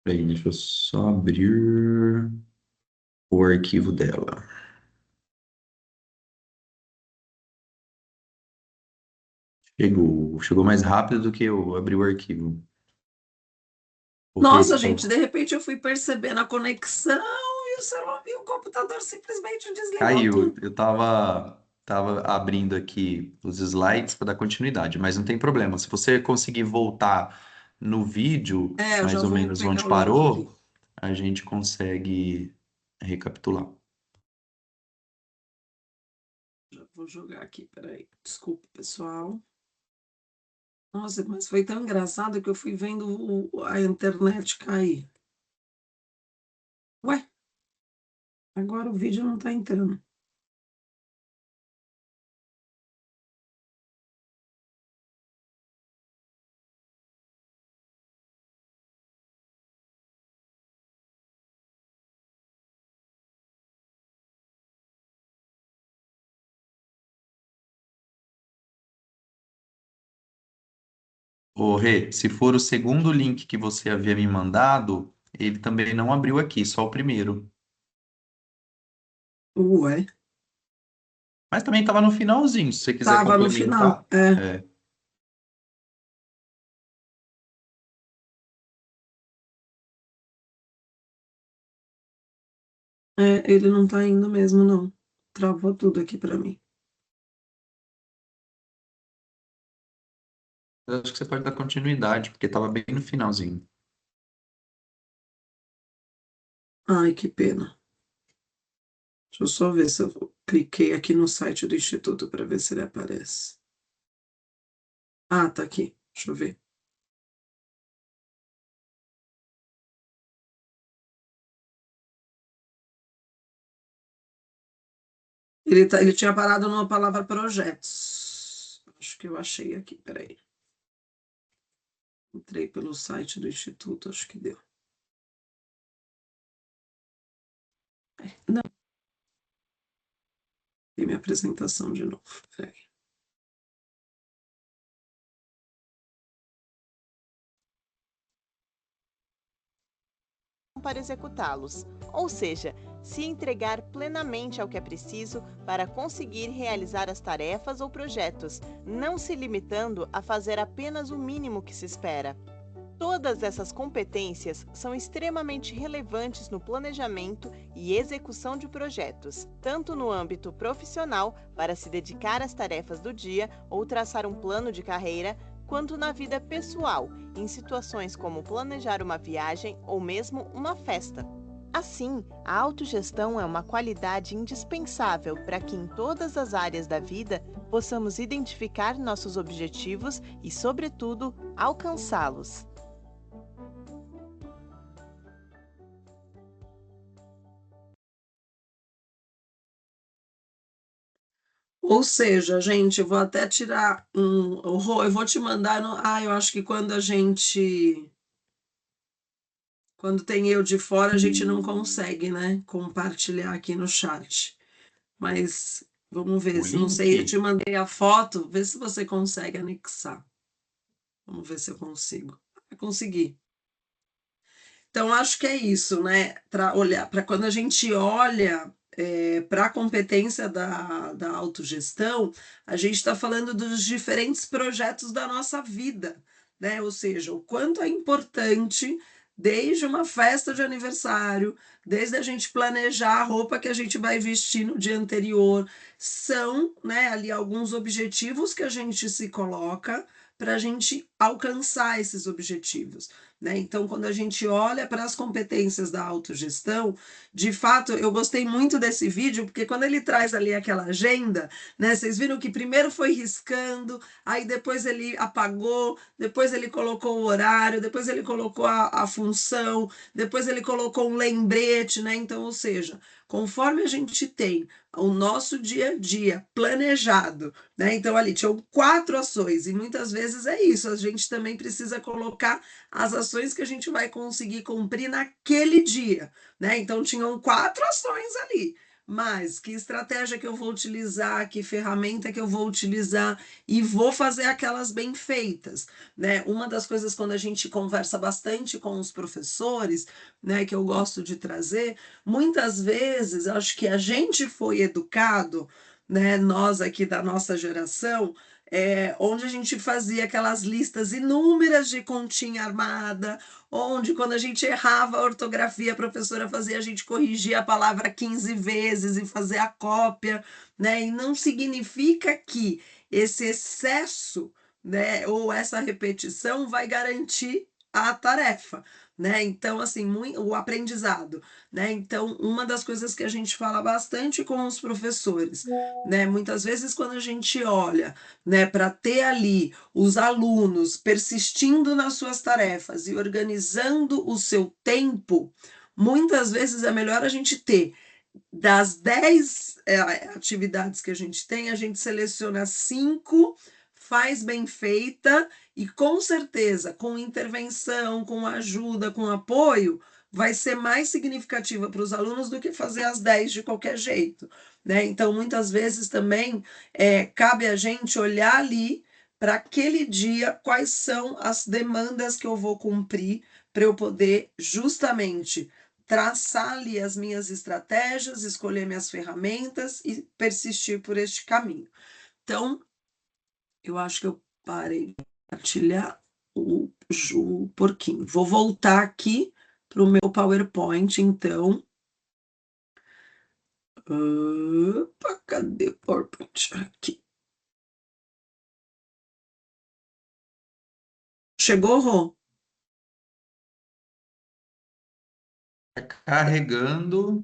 Peraí, deixa eu só abrir o arquivo dela. Chegou mais rápido do que eu abri o arquivo. O Rê, Nossa, gente, de repente eu fui percebendo a conexão e o computador simplesmente desligou caiu. tudo. Eu tava abrindo aqui os slides para dar continuidade, mas não tem problema. Se você conseguir voltar no vídeo, É, eu já mais ou vou menos onde pegar o link aqui. parou, a gente consegue recapitular. Já vou jogar aqui, peraí. Desculpa, pessoal. Nossa, mas foi tão engraçado que eu fui vendo a internet cair. Ué, agora o vídeo não tá entrando. Ô, Rê, se for o segundo link que você havia me mandado, ele também não abriu aqui, só o primeiro. Ué, Mas também estava no finalzinho, se você quiser tava no final. complementar. É. Ele não tá indo mesmo, não. Travou tudo aqui pra mim. Eu acho que você pode dar continuidade, porque estava bem no finalzinho. Ai, que pena. Deixa eu só ver se eu cliquei aqui no site do Instituto para ver se ele aparece. Ah, tá aqui. Deixa eu ver. Ele tinha parado na palavra projetos. Acho que eu achei aqui, peraí. Entrei pelo site do Instituto, acho que deu. Não, tem minha apresentação de novo. Peraí. Para executá-los, ou seja, se entregar plenamente ao que é preciso para conseguir realizar as tarefas ou projetos, não se limitando a fazer apenas o mínimo que se espera. Todas essas competências são extremamente relevantes no planejamento e execução de projetos, tanto no âmbito profissional, para se dedicar às tarefas do dia ou traçar um plano de carreira, quanto na vida pessoal, em situações como planejar uma viagem ou mesmo uma festa. Assim, a autogestão é uma qualidade indispensável para que em todas as áreas da vida possamos identificar nossos objetivos e, sobretudo, alcançá-los. Ou seja, gente, eu vou até tirar um. Eu vou te mandar. Eu acho que quando a gente. Quando tem eu de fora, a gente não consegue, né? Compartilhar aqui no chat. Mas vamos ver. O Se não sei, eu link, te mandei a foto. Vê se você consegue anexar. Vamos ver se eu consigo. Consegui. Então, acho que é isso, né? Para olhar, para quando a gente olha para a competência da autogestão, a gente está falando dos diferentes projetos da nossa vida, né? Ou seja, o quanto é importante, desde uma festa de aniversário, desde a gente planejar a roupa que a gente vai vestir no dia anterior, são, né, ali alguns objetivos que a gente se coloca para a gente alcançar esses objetivos. Né? Então, quando a gente olha para as competências da autogestão, de fato, eu gostei muito desse vídeo, porque quando ele traz ali aquela agenda, né? Vocês viram que primeiro foi riscando, aí depois ele apagou, depois ele colocou o horário, depois ele colocou a função, depois ele colocou um lembrete, né? Então, ou seja, conforme a gente tem o nosso dia a dia planejado, né? Então, ali tinham 4 ações, e muitas vezes é isso, a gente também precisa colocar as ações que a gente vai conseguir cumprir naquele dia, né? Então tinham 4 ações ali. mas que estratégia que eu vou utilizar, que ferramenta que eu vou utilizar e vou fazer aquelas bem feitas, né? Uma das coisas quando a gente conversa bastante com os professores, né, que eu gosto de trazer, muitas vezes acho que a gente foi educado, né, nós aqui da nossa geração, onde a gente fazia aquelas listas inúmeras de continha armada, onde quando a gente errava a ortografia, a professora fazia a gente corrigir a palavra 15 vezes e fazer a cópia, né? E não significa que esse excesso, né, ou essa repetição vai garantir a tarefa, né? Então, assim, o aprendizado, né? Então, uma das coisas que a gente fala bastante com os professores, né? Muitas vezes quando a gente olha, né, para ter ali os alunos persistindo nas suas tarefas e organizando o seu tempo, muitas vezes é melhor a gente ter das 10 atividades que a gente seleciona 5, faz bem feita e com certeza, com intervenção, com ajuda, com apoio, vai ser mais significativa para os alunos do que fazer as 10 de qualquer jeito, né? Então, muitas vezes também cabe a gente olhar ali para aquele dia quais são as demandas que eu vou cumprir para eu poder justamente traçar ali as minhas estratégias, escolher minhas ferramentas e persistir por este caminho. Então, eu acho que eu parei de compartilhar o porquinho. Vou voltar aqui para o meu PowerPoint, então. Opa, cadê o PowerPoint? Aqui. Chegou, Rô? Carregando,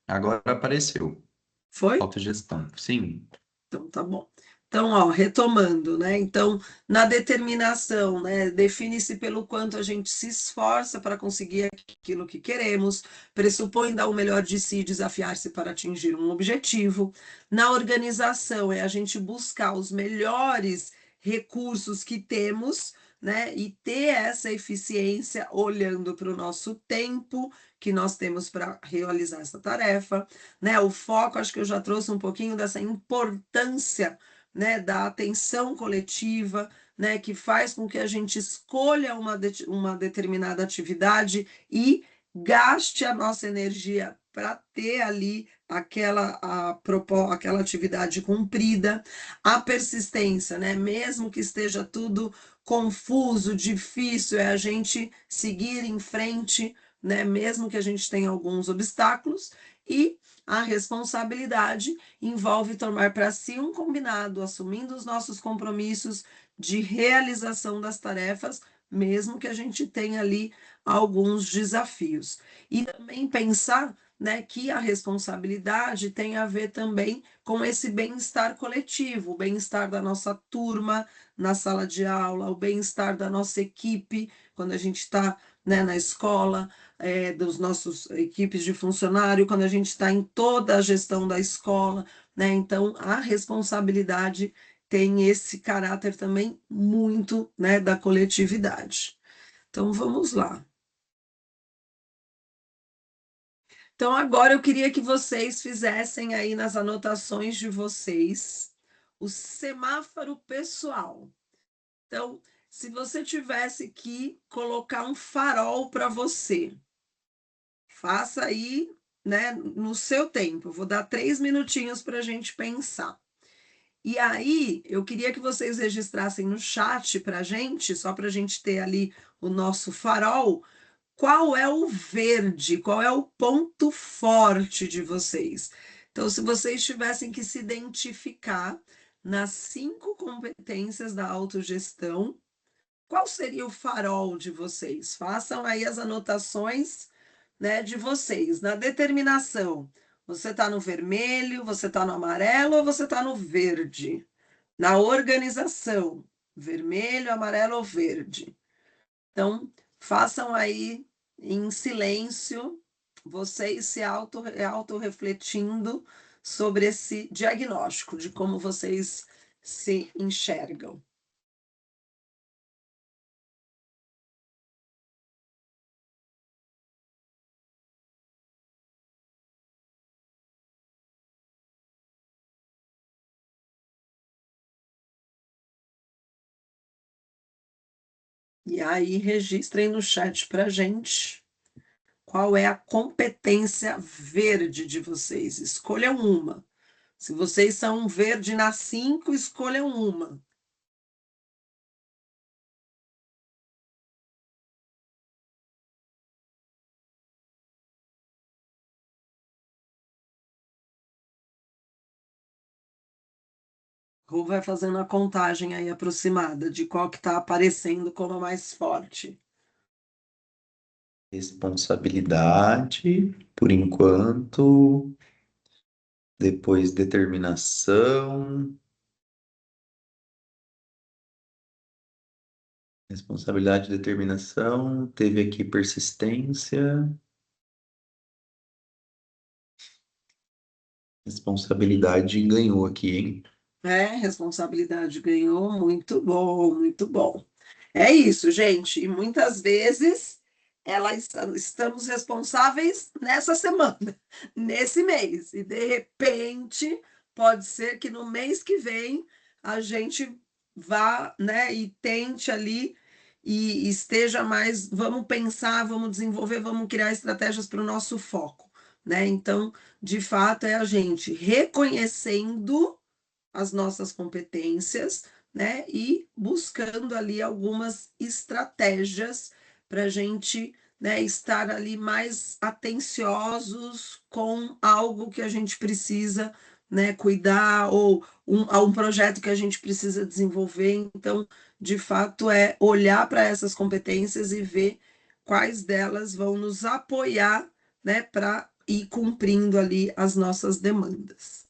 agora apareceu. Foi? Autogestão, sim. Então, tá bom. Então, ó, retomando, né? Então, na determinação, né? Define-se pelo quanto a gente se esforça para conseguir aquilo que queremos, pressupõe dar o melhor de si e desafiar-se para atingir um objetivo. Na organização, é a gente buscar os melhores recursos que temos, né? E ter essa eficiência olhando para o nosso tempo que nós temos para realizar essa tarefa, né? O foco, acho que eu já trouxe um pouquinho dessa importância, né, da atenção coletiva, né, que faz com que a gente escolha uma determinada atividade e gaste a nossa energia para ter ali aquela atividade cumprida, a persistência, né, mesmo que esteja tudo confuso, difícil, é a gente seguir em frente, né, mesmo que a gente tenha alguns obstáculos, e a responsabilidade envolve tomar para si um combinado, assumindo os nossos compromissos de realização das tarefas, mesmo que a gente tenha ali alguns desafios. E também pensar, né, que a responsabilidade tem a ver também com esse bem-estar coletivo, o bem-estar da nossa turma na sala de aula, o bem-estar da nossa equipe quando a gente está, né, na escola, dos nossos equipes de funcionário, quando a gente está em toda a gestão da escola, né? Então, a responsabilidade tem esse caráter também muito, né, da coletividade. Então, vamos lá. Então, agora eu queria que vocês fizessem aí nas anotações de vocês o semáforo pessoal. Então, se você tivesse que colocar um farol para você, faça aí, né, no seu tempo. Eu vou dar 3 minutinhos para a gente pensar. E aí, eu queria que vocês registrassem no chat para a gente, só para a gente ter ali o nosso farol, qual é o verde, qual é o ponto forte de vocês. Então, se vocês tivessem que se identificar nas 5 competências da autogestão, qual seria o farol de vocês? Façam aí as anotações, né, de vocês. Na determinação, você está no vermelho, você está no amarelo ou você está no verde? Na organização, vermelho, amarelo ou verde? Então, façam aí em silêncio, vocês se auto-refletindo sobre esse diagnóstico de como vocês se enxergam. E aí, registrem no chat para gente qual é a competência verde de vocês. Escolham uma. Se vocês são um verde na 5, escolham uma. Rô vai fazendo a contagem aí aproximada de qual que está aparecendo como a mais forte. Responsabilidade, por enquanto. Depois determinação. Responsabilidade e determinação. Teve aqui persistência. Responsabilidade ganhou aqui, hein? Responsabilidade ganhou, muito bom, muito bom. É isso, gente. E muitas vezes estamos responsáveis nessa semana, nesse mês. E de repente, pode ser que no mês que vem a gente vá, né, e tente ali e esteja mais, vamos pensar, vamos desenvolver, vamos criar estratégias para o nosso foco, né? Então, de fato, é a gente reconhecendo as nossas competências, né? E buscando ali algumas estratégias para a gente, né, estar ali mais atenciosos com algo que a gente precisa, né, cuidar ou a um projeto que a gente precisa desenvolver. Então, de fato, é olhar para essas competências e ver quais delas vão nos apoiar, né, para ir cumprindo ali as nossas demandas.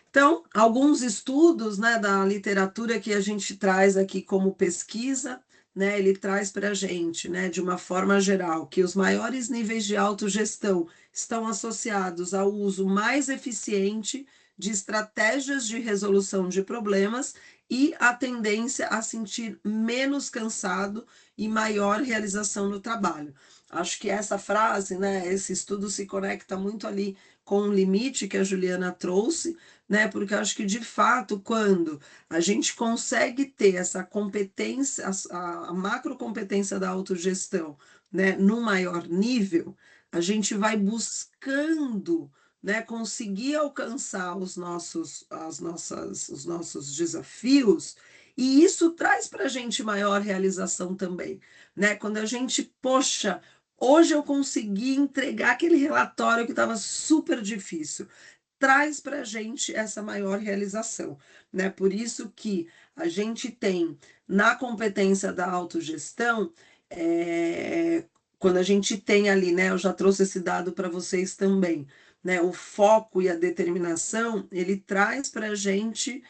Então, alguns estudos, né, da literatura que a gente traz aqui como pesquisa, né, ele traz para a gente, né, de uma forma geral, que os maiores níveis de autogestão estão associados ao uso mais eficiente de estratégias de resolução de problemas e a tendência a sentir menos cansado e maior realização no trabalho. Acho que essa frase, né, esse estudo se conecta muito ali com o limite que a Juliana trouxe, né? Porque eu acho que de fato, quando a gente consegue ter essa competência, a macrocompetência da autogestão, né, no maior nível, a gente vai buscando, né, conseguir alcançar os nossos desafios, e isso traz para a gente maior realização também, né? Quando a gente, poxa, hoje eu consegui entregar aquele relatório que estava super difícil, traz para a gente essa maior realização, né? Por isso que a gente tem na competência da autogestão, quando a gente tem ali, né? Eu já trouxe esse dado para vocês também, né? O foco e a determinação, ele traz para a gente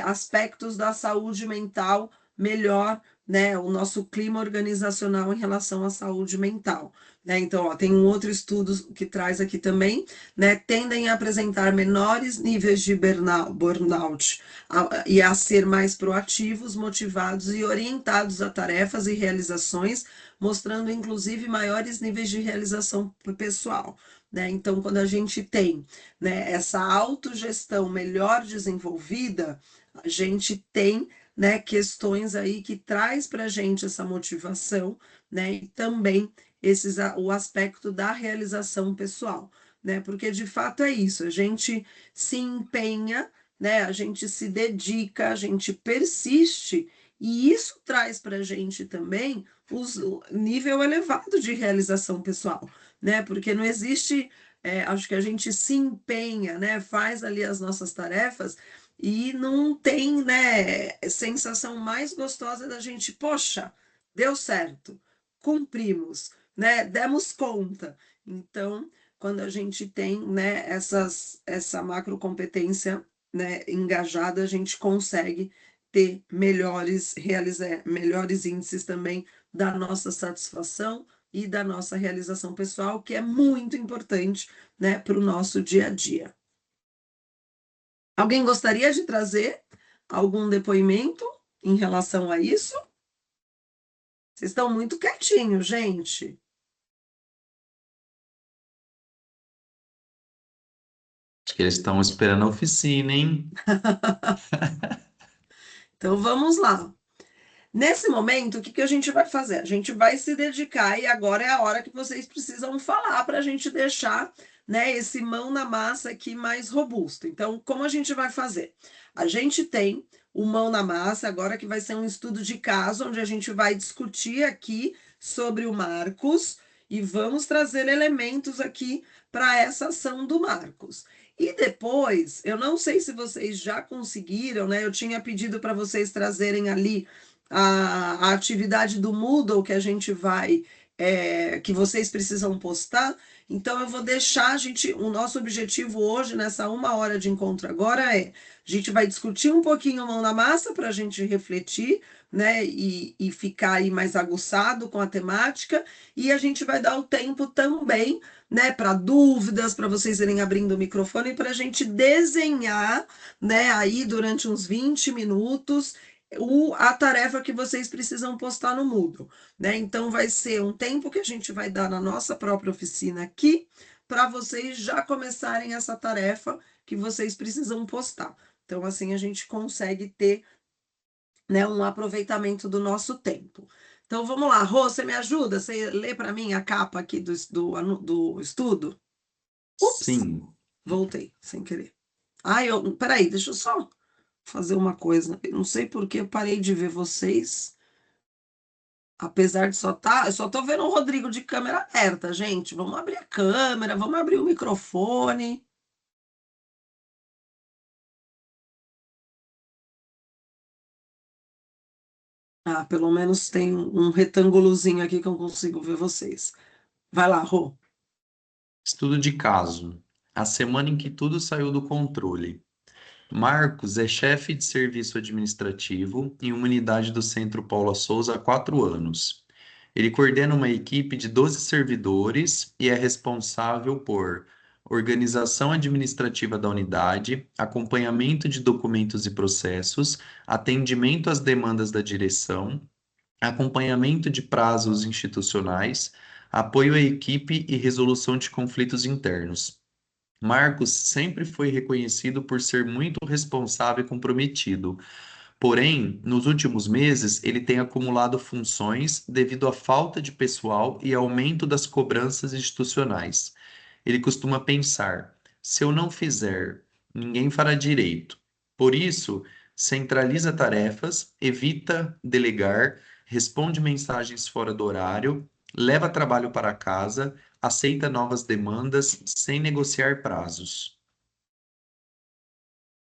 aspectos da saúde mental melhor, né? O nosso clima organizacional em relação à saúde mental, né? Então, ó, tem um outro estudo que traz aqui também, né, tendem a apresentar menores níveis de burnout e a ser mais proativos, motivados e orientados a tarefas e realizações, mostrando inclusive maiores níveis de realização pessoal, né? Então, quando a gente tem, né, essa autogestão melhor desenvolvida, a gente tem, né, questões aí que traz para a gente essa motivação, né, e também o aspecto da realização pessoal, né? Porque de fato é isso, a gente se empenha, né? A gente se dedica, a gente persiste, e isso traz para a gente também o nível elevado de realização pessoal, né? Porque não existe, acho que a gente se empenha, né? Faz ali as nossas tarefas e não tem, né, sensação mais gostosa da gente, poxa, deu certo, cumprimos, né? Demos conta. Então, quando a gente tem, né, essa macrocompetência, né, engajada, a gente consegue ter realizar melhores índices também da nossa satisfação e da nossa realização pessoal, que é muito importante, né, para o nosso dia a dia. Alguém gostaria de trazer algum depoimento em relação a isso? Vocês estão muito quietinhos, gente. Acho que eles estão esperando a oficina, hein? Então vamos lá. Nesse momento, o que que a gente vai fazer? A gente vai se dedicar e agora é a hora que vocês precisam falar para a gente deixar, né, esse mão na massa aqui mais robusto. Então, como a gente vai fazer? A gente tem o mão na massa agora que vai ser um estudo de caso onde a gente vai discutir aqui sobre o Marcos e vamos trazer elementos aqui para essa ação do Marcos. E depois, eu não sei se vocês já conseguiram, né? Eu tinha pedido para vocês trazerem ali a atividade do Moodle que a gente vai, que vocês precisam postar. Então, eu vou deixar o nosso objetivo hoje, nessa 1 hora de encontro agora, a gente vai discutir um pouquinho mão na massa para a gente refletir, né, e ficar aí mais aguçado com a temática, e a gente vai dar o tempo também, né, para dúvidas, para vocês irem abrindo o microfone, para a gente desenhar, né, aí durante uns 20 minutos, a tarefa que vocês precisam postar no Moodle, né? Então, vai ser um tempo que a gente vai dar na nossa própria oficina aqui, para vocês já começarem essa tarefa que vocês precisam postar. Então, assim, a gente consegue ter, né, um aproveitamento do nosso tempo. Então, vamos lá. Rô, você me ajuda? Você lê para mim a capa aqui do estudo? Ups, Sim. voltei, sem querer. Peraí, deixa eu só fazer uma coisa. Eu não sei por que eu parei de ver vocês, apesar de eu só tô vendo o Rodrigo de câmera aberta, gente. Vamos abrir a câmera, vamos abrir o microfone. Ah, pelo menos tem um retângulozinho aqui que eu consigo ver vocês. Vai lá, Rô. Estudo de caso. A semana em que tudo saiu do controle. Marcos é chefe de serviço administrativo em uma unidade do Centro Paula Souza há 4 anos. Ele coordena uma equipe de 12 servidores e é responsável por organização administrativa da unidade, acompanhamento de documentos e processos, atendimento às demandas da direção, acompanhamento de prazos institucionais, apoio à equipe e resolução de conflitos internos. Marcos sempre foi reconhecido por ser muito responsável e comprometido. Porém, nos últimos meses, ele tem acumulado funções devido à falta de pessoal e aumento das cobranças institucionais. Ele costuma pensar: se eu não fizer, ninguém fará direito. Por isso, centraliza tarefas, evita delegar, responde mensagens fora do horário, leva trabalho para casa, aceita novas demandas sem negociar prazos.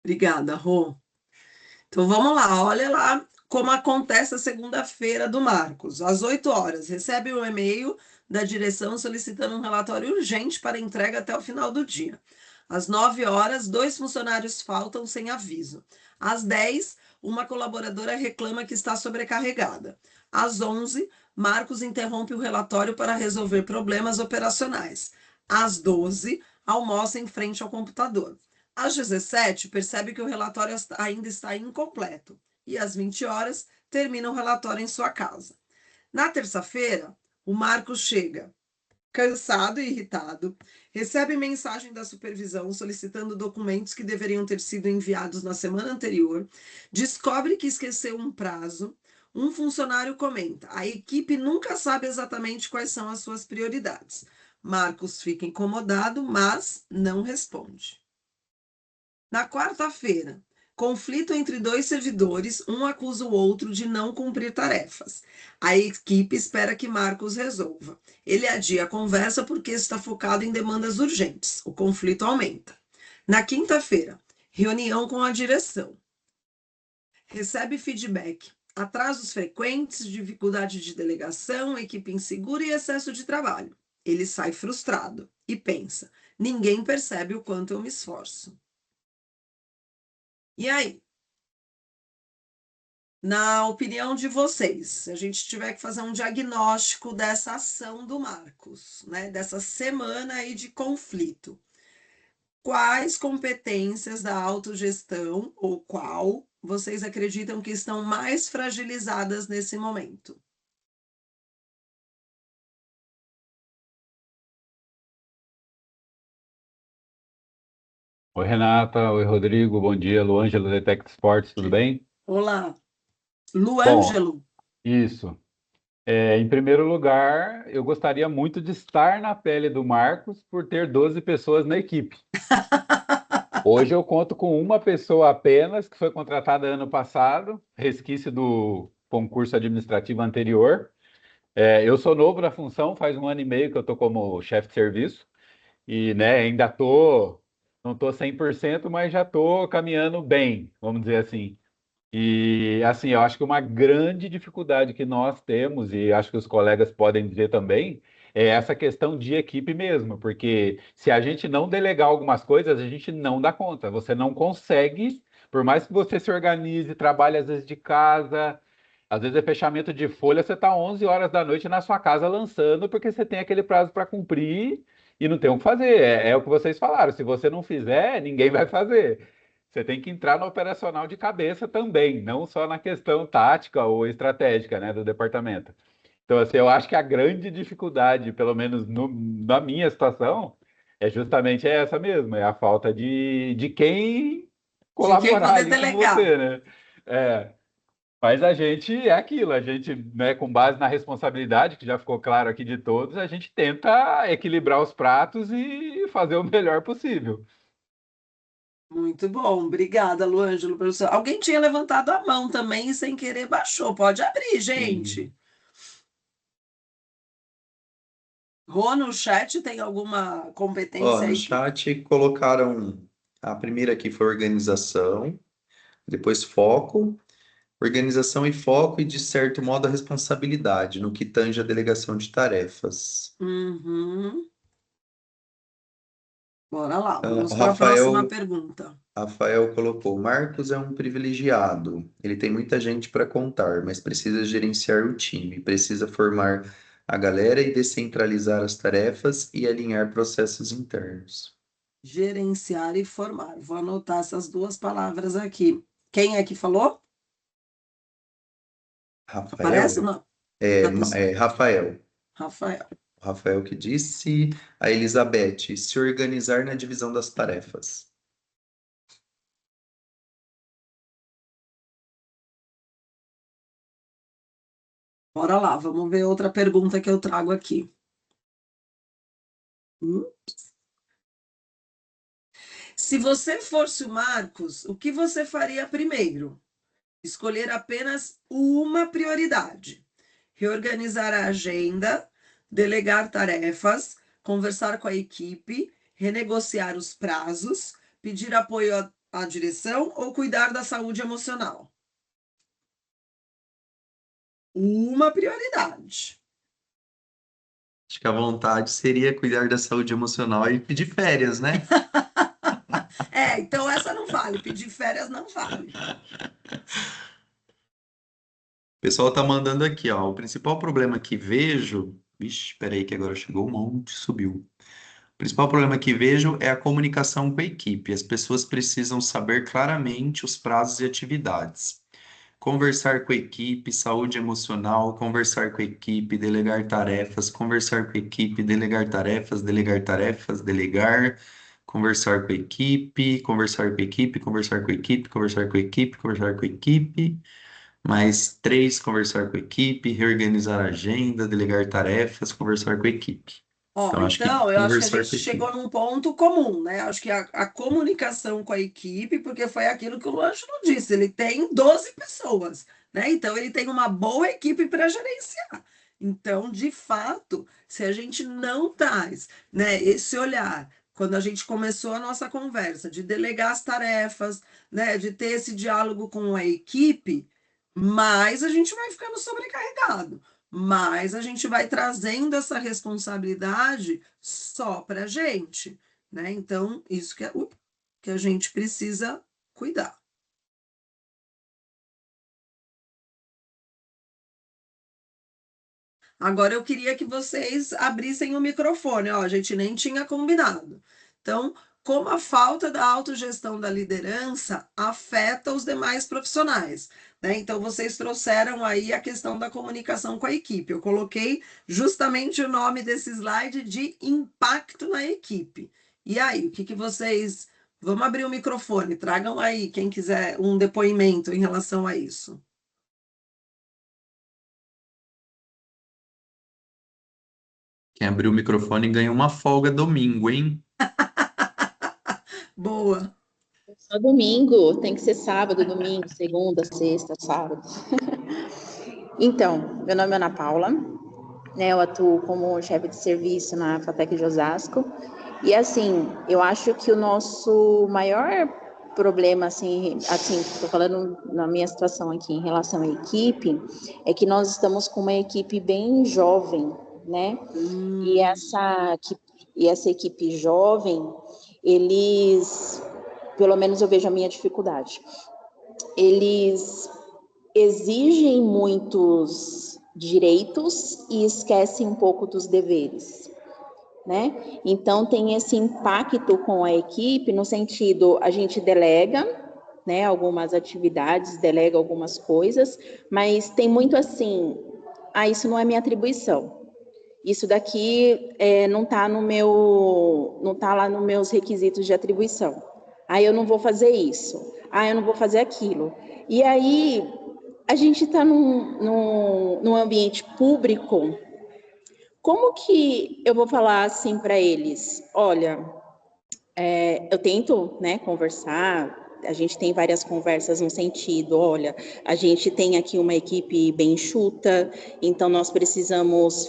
Obrigada, Rô. Então vamos lá, olha lá como acontece a segunda-feira do Marcos. Às 8 horas, recebe um e-mail da direção solicitando um relatório urgente para entrega até o final do dia. Às 9 horas, 2 funcionários faltam sem aviso. Às 10, uma colaboradora reclama que está sobrecarregada. Às 11, Marcos interrompe o relatório para resolver problemas operacionais. Às 12, almoça em frente ao computador. Às 17, percebe que o relatório ainda está incompleto. E às 20 horas, termina o relatório em sua casa. Na terça-feira, o Marcos chega cansado e irritado, recebe mensagem da supervisão solicitando documentos que deveriam ter sido enviados na semana anterior, descobre que esqueceu um prazo. Um funcionário comenta: a equipe nunca sabe exatamente quais são as suas prioridades. Marcos fica incomodado, mas não responde. Na quarta-feira, conflito entre 2 servidores, um acusa o outro de não cumprir tarefas. A equipe espera que Marcos resolva. Ele adia a conversa porque está focado em demandas urgentes. O conflito aumenta. Na quinta-feira, reunião com a direção. Recebe feedback. Atrasos frequentes, dificuldade de delegação, equipe insegura e excesso de trabalho. Ele sai frustrado e pensa: ninguém percebe o quanto eu me esforço. E aí? Na opinião de vocês, se a gente tiver que fazer um diagnóstico dessa ação do Marcos, né, dessa semana aí de conflito, quais competências da autogestão ou qual vocês acreditam que estão mais fragilizadas nesse momento? Oi, Renata. Oi, Rodrigo. Bom dia. Luângela, Detect Sports, tudo bem? Olá. Bom, Luângelo. isso. Em primeiro lugar, eu gostaria muito de estar na pele do Marcos por ter 12 pessoas na equipe. Hoje eu conto com uma pessoa apenas, que foi contratada ano passado, resquício do concurso administrativo anterior. Eu sou novo na função, faz 1 ano e meio que eu estou como chefe de serviço, e né, não estou 100%, mas já estou caminhando bem, vamos dizer assim. E assim, eu acho que uma grande dificuldade que nós temos, e acho que os colegas podem dizer também, é essa questão de equipe mesmo, porque se a gente não delegar algumas coisas, a gente não dá conta. Você não consegue, por mais que você se organize, trabalhe às vezes de casa, às vezes é fechamento de folha, você está 11 horas da noite na sua casa lançando, porque você tem aquele prazo para cumprir e não tem o que fazer. É o que vocês falaram, se você não fizer, ninguém vai fazer. Você tem que entrar no operacional de cabeça também, não só na questão tática ou estratégica, né, do departamento. Então, assim, eu acho que a grande dificuldade, pelo menos na minha situação, é justamente essa mesmo, é a falta de quem De quem colaborar poder ali com delegar. você, né? É, mas a gente é aquilo, a gente, né, com base na responsabilidade, que já ficou claro aqui de todos, a gente tenta equilibrar os pratos e fazer o melhor possível. Muito bom, obrigada, Luângelo, pelo seu... Alguém tinha levantado a mão também e sem querer baixou. Pode abrir, Sim. gente. Rô, no chat tem alguma Ó, competência no aí que... chat colocaram, a primeira aqui foi organização, depois foco, organização e foco e, de certo modo, a responsabilidade no que tange a delegação de tarefas. Uhum. Bora lá, Ah, vamos o para a próxima Rafael, pergunta. Rafael colocou: Marcos é um privilegiado. Ele tem muita gente para contar, mas precisa gerenciar o time, precisa formar a galera e descentralizar as tarefas e alinhar processos internos. Gerenciar e formar. Vou anotar essas duas palavras aqui. Quem é que falou? Aparece ou Rafael? não? É, Da pessoa. Rafael. Rafael. O Rafael que disse. A Elizabeth: se organizar na divisão das tarefas. Bora lá, vamos ver outra pergunta que eu trago aqui. Hum? Se você fosse o Marcos, o que você faria primeiro? Escolher apenas uma prioridade. Reorganizar a agenda, delegar tarefas, conversar com a equipe, renegociar os prazos, pedir apoio à direção ou cuidar da saúde emocional. Uma prioridade. Acho que a vontade seria cuidar da saúde emocional e pedir férias, né? Então essa não vale, pedir férias não vale. O pessoal tá mandando aqui, ó. O principal problema que vejo. Vixe, peraí, que agora chegou um monte, subiu. O principal problema que vejo é a comunicação com a equipe. As pessoas precisam saber claramente os prazos e atividades. Conversar com a equipe, saúde emocional, conversar com a equipe, delegar tarefas, conversar com a equipe, delegar tarefas, delegar tarefas, delegar, conversar com a equipe, conversar com a equipe, conversar com a equipe, conversar com a equipe, conversar com a equipe. Mais três, conversar com a equipe, reorganizar a agenda, delegar tarefas, conversar com a equipe. Ó, Então, acho que então, eu acho que a conversar gente com a chegou equipe. num ponto comum, né? Acho que a comunicação com a equipe, porque foi aquilo que o Ângelo disse, ele tem 12 pessoas, né? Então, ele tem uma boa equipe para gerenciar. Então, de fato, se a gente não traz, né, esse olhar, quando a gente começou a nossa conversa, de delegar as tarefas, né, de ter esse diálogo com a equipe, mais a gente vai ficando sobrecarregado, mas a gente vai trazendo essa responsabilidade só para a gente, né? Então, isso que a gente precisa cuidar. Agora, eu queria que vocês abrissem o microfone, ó, a gente nem tinha combinado. Então, como a falta da autogestão da liderança afeta os demais profissionais, né? Então, vocês trouxeram aí a questão da comunicação com a equipe. Eu coloquei justamente o nome desse slide de impacto na equipe. E aí, o que que vocês. Vamos abrir o microfone, tragam aí, quem quiser, um depoimento em relação a isso. Quem abriu o microfone ganha uma folga domingo, hein? Boa. Só domingo, tem que ser sábado, domingo, segunda, sexta, sábado. Então, meu nome é Ana Paula, né? Eu atuo como chefe de serviço na FATEC de Osasco. E assim, eu acho que o nosso maior problema, assim, estou falando na minha situação aqui em relação à equipe, é que nós estamos com uma equipe bem jovem, né? E essa equipe jovem, eles, pelo menos eu vejo a minha dificuldade, eles exigem muitos direitos e esquecem um pouco dos deveres, né? Então tem esse impacto com a equipe no sentido, a gente delega, né, algumas atividades, delega algumas coisas, mas tem muito assim, isso não é minha atribuição. Isso daqui não está lá nos meus requisitos de atribuição. Eu não vou fazer isso. Eu não vou fazer aquilo. E aí, a gente está num ambiente público, como que eu vou falar assim para eles? Olha, eu tento, né, conversar, a gente tem várias conversas no sentido, olha, a gente tem aqui uma equipe bem enxuta, então nós precisamos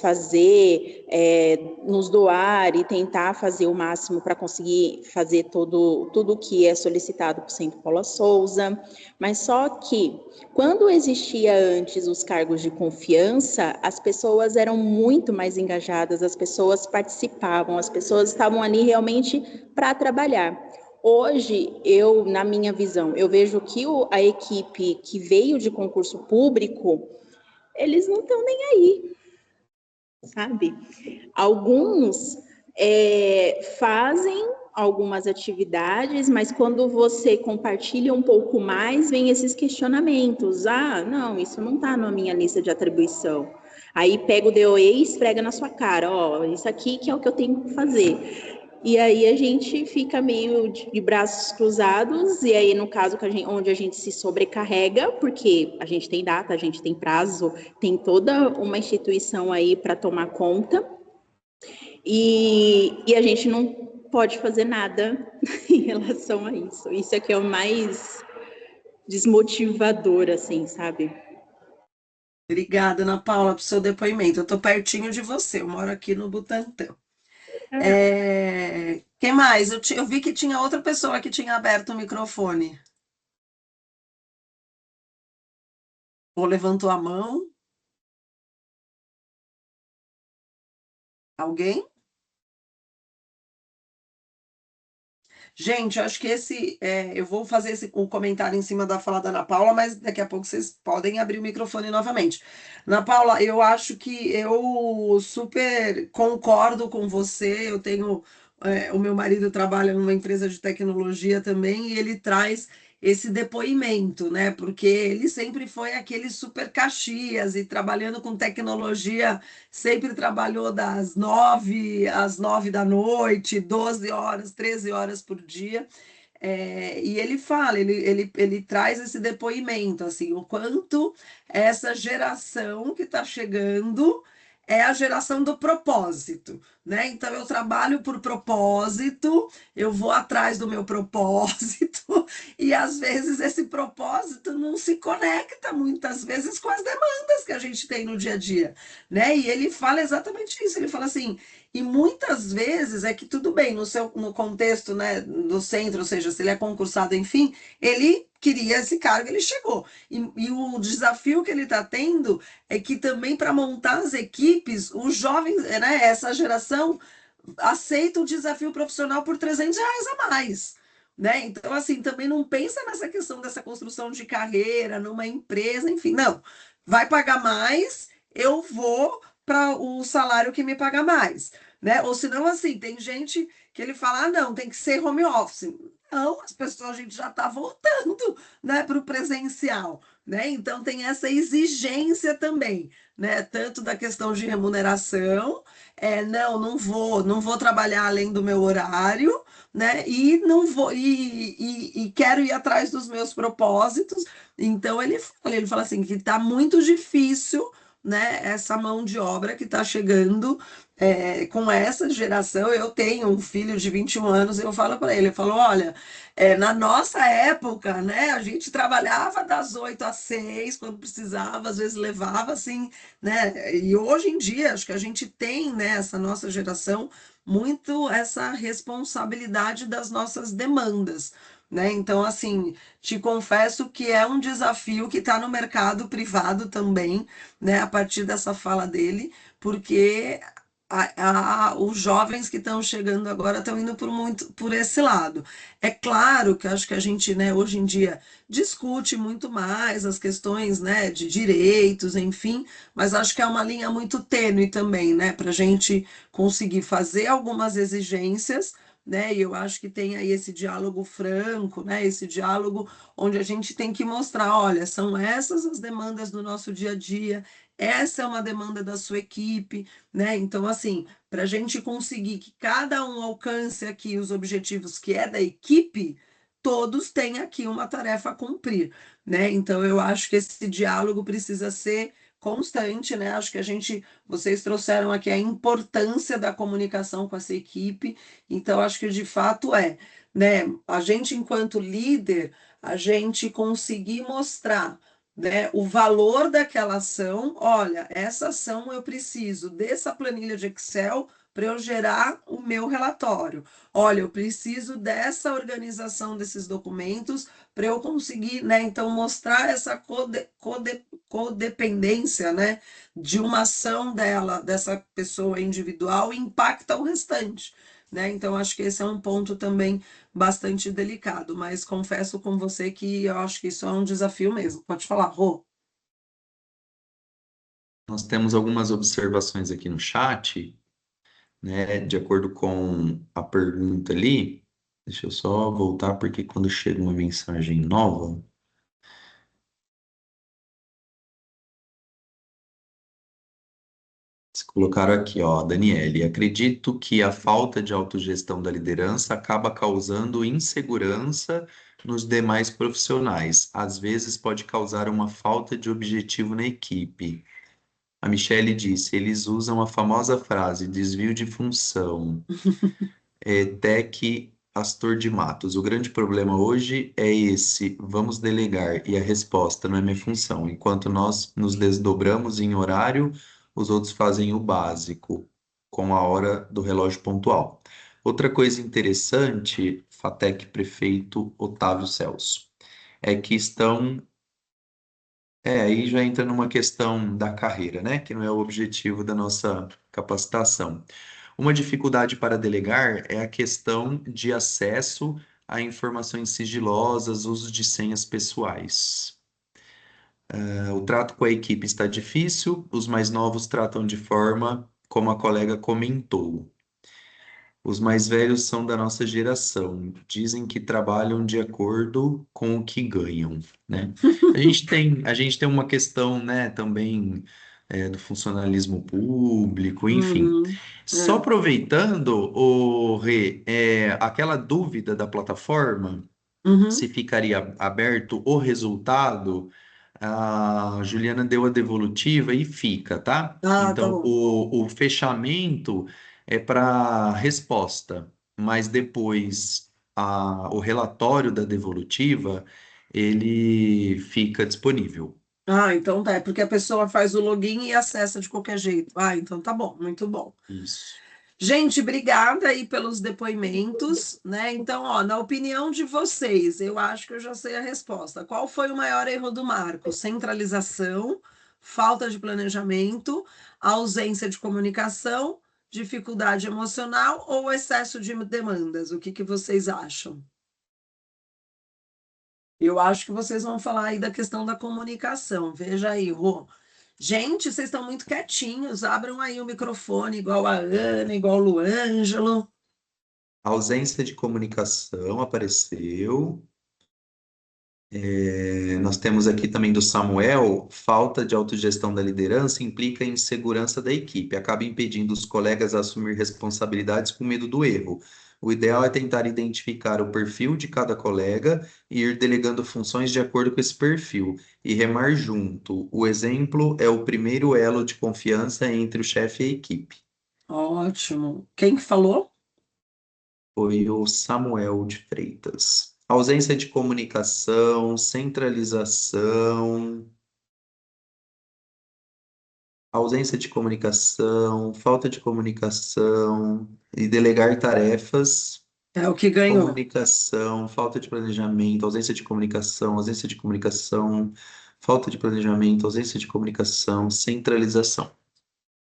nos doar e tentar fazer o máximo para conseguir fazer tudo o que é solicitado por Centro Paula Souza, mas só que quando existia antes os cargos de confiança, as pessoas eram muito mais engajadas, as pessoas participavam, as pessoas estavam ali realmente para trabalhar. Hoje, na minha visão, eu vejo que a equipe que veio de concurso público, eles não estão nem aí, sabe? Alguns fazem algumas atividades, mas quando você compartilha um pouco mais, vem esses questionamentos. Não, isso não está na minha lista de atribuição. Aí pega o DOE e esfrega na sua cara, isso aqui que é o que eu tenho que fazer. E aí a gente fica meio de braços cruzados, e aí no caso onde a gente se sobrecarrega, porque a gente tem data, a gente tem prazo, tem toda uma instituição aí para tomar conta, e a gente não pode fazer nada em relação a isso. Isso é que é o mais desmotivador, assim, sabe? Obrigada, Ana Paula, pelo seu depoimento. Eu estou pertinho de você, eu moro aqui no Butantã. Quem mais? Eu vi que tinha outra pessoa que tinha aberto o microfone. Ou levantou a mão? Alguém? Gente, eu acho que eu vou fazer um comentário em cima da fala da Ana Paula, mas daqui a pouco vocês podem abrir o microfone novamente. Ana Paula, eu acho que eu super concordo com você. O meu marido trabalha numa empresa de tecnologia também e ele traz esse depoimento, né? Porque ele sempre foi aquele super Caxias e trabalhando com tecnologia, sempre trabalhou das 9 às 9 da noite, 12 horas, 13 horas por dia. E ele fala, ele traz esse depoimento, assim, o quanto essa geração que está chegando é a geração do propósito, né? Então eu trabalho por propósito, eu vou atrás do meu propósito, e às vezes esse propósito não se conecta muitas vezes com as demandas que a gente tem no dia a dia, né? E ele fala exatamente isso, ele fala assim, e muitas vezes é que tudo bem, no contexto, né, do centro, ou seja, se ele é concursado, enfim, ele queria esse cargo, ele chegou. E o desafio que ele está tendo é que também para montar as equipes, os jovens, né, essa geração aceita o desafio profissional por R$ 300 a mais. Né? Então, assim, também não pensa nessa questão dessa construção de carreira numa empresa, enfim, não. Vai pagar mais, eu vou para o salário que me paga mais, né? Ou senão, assim, tem gente que ele fala, não, tem que ser home office. Não, as pessoas, a gente já está voltando, né, para o presencial, né? Então tem essa exigência também, né? Tanto da questão de remuneração, não vou trabalhar além do meu horário, né? E não vou e quero ir atrás dos meus propósitos. Então ele fala assim que está muito difícil, né? Essa mão de obra que está chegando com essa geração, eu tenho um filho de 21 anos, eu falo para ele, eu falo, olha, na nossa época, né, a gente trabalhava das 8 às 6, quando precisava, às vezes levava assim, né, e hoje em dia, acho que a gente tem, né, essa nossa geração, muito essa responsabilidade das nossas demandas, né, então, assim, te confesso que é um desafio que está no mercado privado também, né, a partir dessa fala dele, porque os jovens que estão chegando agora estão indo por muito por esse lado. É claro que eu acho que a gente, né, hoje em dia discute muito mais as questões, né, de direitos, enfim, mas acho que é uma linha muito tênue também, né, para a gente conseguir fazer algumas exigências. Né, e eu acho que tem aí esse diálogo franco, né, esse diálogo onde a gente tem que mostrar, olha, são essas as demandas do nosso dia a dia, essa é uma demanda da sua equipe, né? Então, assim, para a gente conseguir que cada um alcance aqui os objetivos que é da equipe, todos têm aqui uma tarefa a cumprir, né? Então, eu acho que esse diálogo precisa ser constante, né? Acho que vocês trouxeram aqui a importância da comunicação com essa equipe, então acho que de fato né? A gente, enquanto líder, a gente conseguir mostrar, né, o valor daquela ação. Olha, essa ação eu preciso dessa planilha de Excel para eu gerar o meu relatório. Olha, eu preciso dessa organização desses documentos para eu conseguir, né, então mostrar essa codependência, né, de uma ação dessa pessoa individual impacta o restante. Né? Então, acho que esse é um ponto também bastante delicado, mas confesso com você que eu acho que isso é um desafio mesmo. Pode falar, Rô. Nós temos algumas observações aqui no chat, né, de acordo com a pergunta ali. Deixa eu só voltar, porque quando chega uma mensagem nova. Se colocaram aqui, ó, Daniele, acredito que a falta de autogestão da liderança acaba causando insegurança nos demais profissionais. Às vezes pode causar uma falta de objetivo na equipe. A Michelle disse, eles usam a famosa frase desvio de função. Tec Astor de Matos. O grande problema hoje é esse, vamos delegar, e a resposta não é minha função. Enquanto nós nos desdobramos em horário, os outros fazem o básico, com a hora do relógio pontual. Outra coisa interessante, Fatec Prefeito Otávio Celso, é que aí já entra numa questão da carreira, né? Que não é o objetivo da nossa capacitação. Uma dificuldade para delegar é a questão de acesso a informações sigilosas, uso de senhas pessoais. O trato com a equipe está difícil, os mais novos tratam de forma como a colega comentou. Os mais velhos são da nossa geração, dizem que trabalham de acordo com o que ganham, né? A gente tem uma questão, né, também do funcionalismo público, enfim. Uhum, Só é. aproveitando, Rê, aquela dúvida da plataforma, Uhum. se ficaria aberto o resultado, a Juliana deu a devolutiva e fica, tá? Ah, tá Então, bom. o fechamento é para resposta, mas depois o relatório da devolutiva ele fica disponível. Ah, então tá, é porque a pessoa faz o login e acessa de qualquer jeito. Ah, então tá bom, muito bom. Isso. Gente, obrigada aí pelos depoimentos, né? Então, ó, na opinião de vocês, eu acho que eu já sei a resposta. Qual foi o maior erro do Marco? Centralização, falta de planejamento, ausência de comunicação, dificuldade emocional ou excesso de demandas? O que que vocês acham? Eu acho que vocês vão falar aí da questão da comunicação. Veja aí, Rô. Gente, vocês estão muito quietinhos. Abram aí o microfone, igual a Ana, igual o Luângelo. A ausência de comunicação apareceu. Nós temos aqui também do Samuel, falta de autogestão da liderança implica insegurança da equipe, acaba impedindo os colegas a assumir responsabilidades com medo do erro. O ideal é tentar identificar o perfil de cada colega e ir delegando funções de acordo com esse perfil e remar junto. O exemplo é o primeiro elo de confiança entre o chefe e a equipe. Ótimo. Quem que falou? Foi o Samuel de Freitas. Ausência de comunicação, centralização, ausência de comunicação, falta de comunicação e delegar tarefas, É o que ganhou. comunicação, falta de planejamento, ausência de comunicação, falta de planejamento, ausência de comunicação, centralização.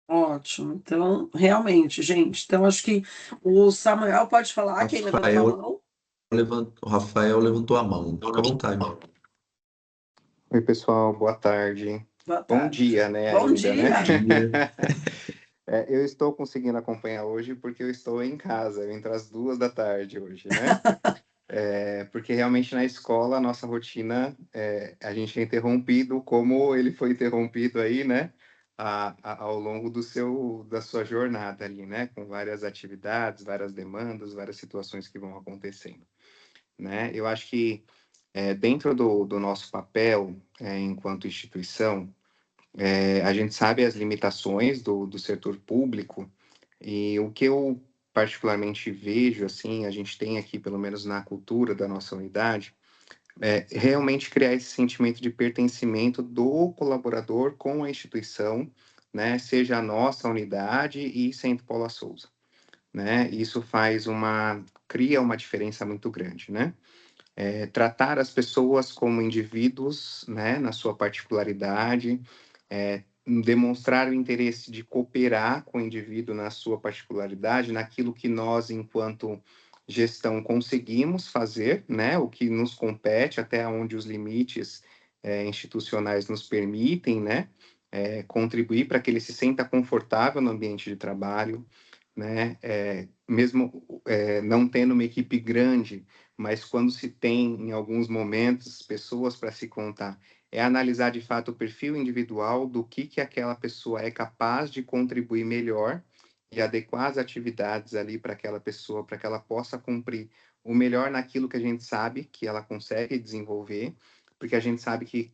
Ótimo. Então, realmente, gente. Então, acho que o Samuel pode falar, quem levantou a Rafael mão. o Rafael levantou a mão. Fica à vontade. Oi, pessoal, boa tarde. Boa Bom tarde. dia, né, Bom ainda, né? dia. Dia. Eu estou conseguindo acompanhar hoje porque eu estou em casa, eu entro às 2 da tarde hoje, né? Porque realmente na escola a nossa rotina, a gente é interrompido como ele foi interrompido aí, né? Ao longo da sua jornada ali, né? Com várias atividades, várias demandas, várias situações que vão acontecendo, né? Eu acho que dentro do nosso papel enquanto instituição, a gente sabe as limitações do setor público e o que eu particularmente vejo, assim, a gente tem aqui, pelo menos na cultura da nossa unidade, realmente criar esse sentimento de pertencimento do colaborador com a instituição, né, seja a nossa unidade e Centro Paula Souza, né? Isso cria uma diferença muito grande, né? Tratar as pessoas como indivíduos, né, na sua particularidade, demonstrar o interesse de cooperar com o indivíduo na sua particularidade, naquilo que nós, enquanto gestão, conseguimos fazer, né, o que nos compete, até onde os limites institucionais nos permitem, né, contribuir para que ele se sinta confortável no ambiente de trabalho, né, mesmo não tendo uma equipe grande, mas quando se tem, em alguns momentos, pessoas para se contar, analisar de fato o perfil individual do que aquela pessoa é capaz de contribuir melhor e adequar as atividades ali para aquela pessoa, para que ela possa cumprir o melhor naquilo que a gente sabe que ela consegue desenvolver, porque a gente sabe que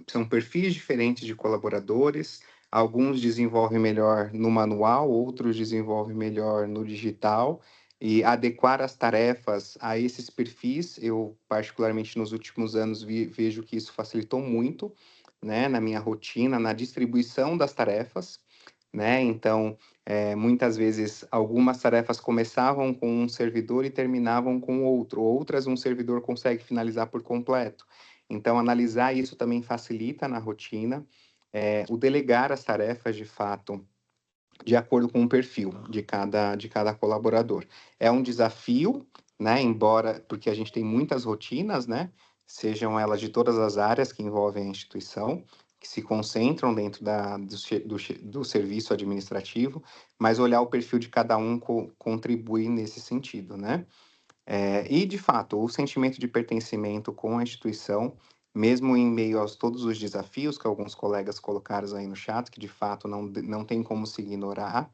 são perfis diferentes de colaboradores, alguns desenvolvem melhor no manual, outros desenvolvem melhor no digital, e adequar as tarefas a esses perfis, eu particularmente nos últimos anos vejo que isso facilitou muito, né, na minha rotina, na distribuição das tarefas, né, então, muitas vezes algumas tarefas começavam com um servidor e terminavam com outro, outras um servidor consegue finalizar por completo. Então, analisar isso também facilita na rotina, o delegar as tarefas, de fato, de acordo com o perfil de cada colaborador. É um desafio, né? Embora, porque a gente tem muitas rotinas, né? Sejam elas de todas as áreas que envolvem a instituição, que se concentram dentro do serviço administrativo, mas olhar o perfil de cada um contribui nesse sentido, né? E, de fato, o sentimento de pertencimento com a instituição, mesmo em meio a todos os desafios que alguns colegas colocaram aí no chat, que de fato não tem como se ignorar,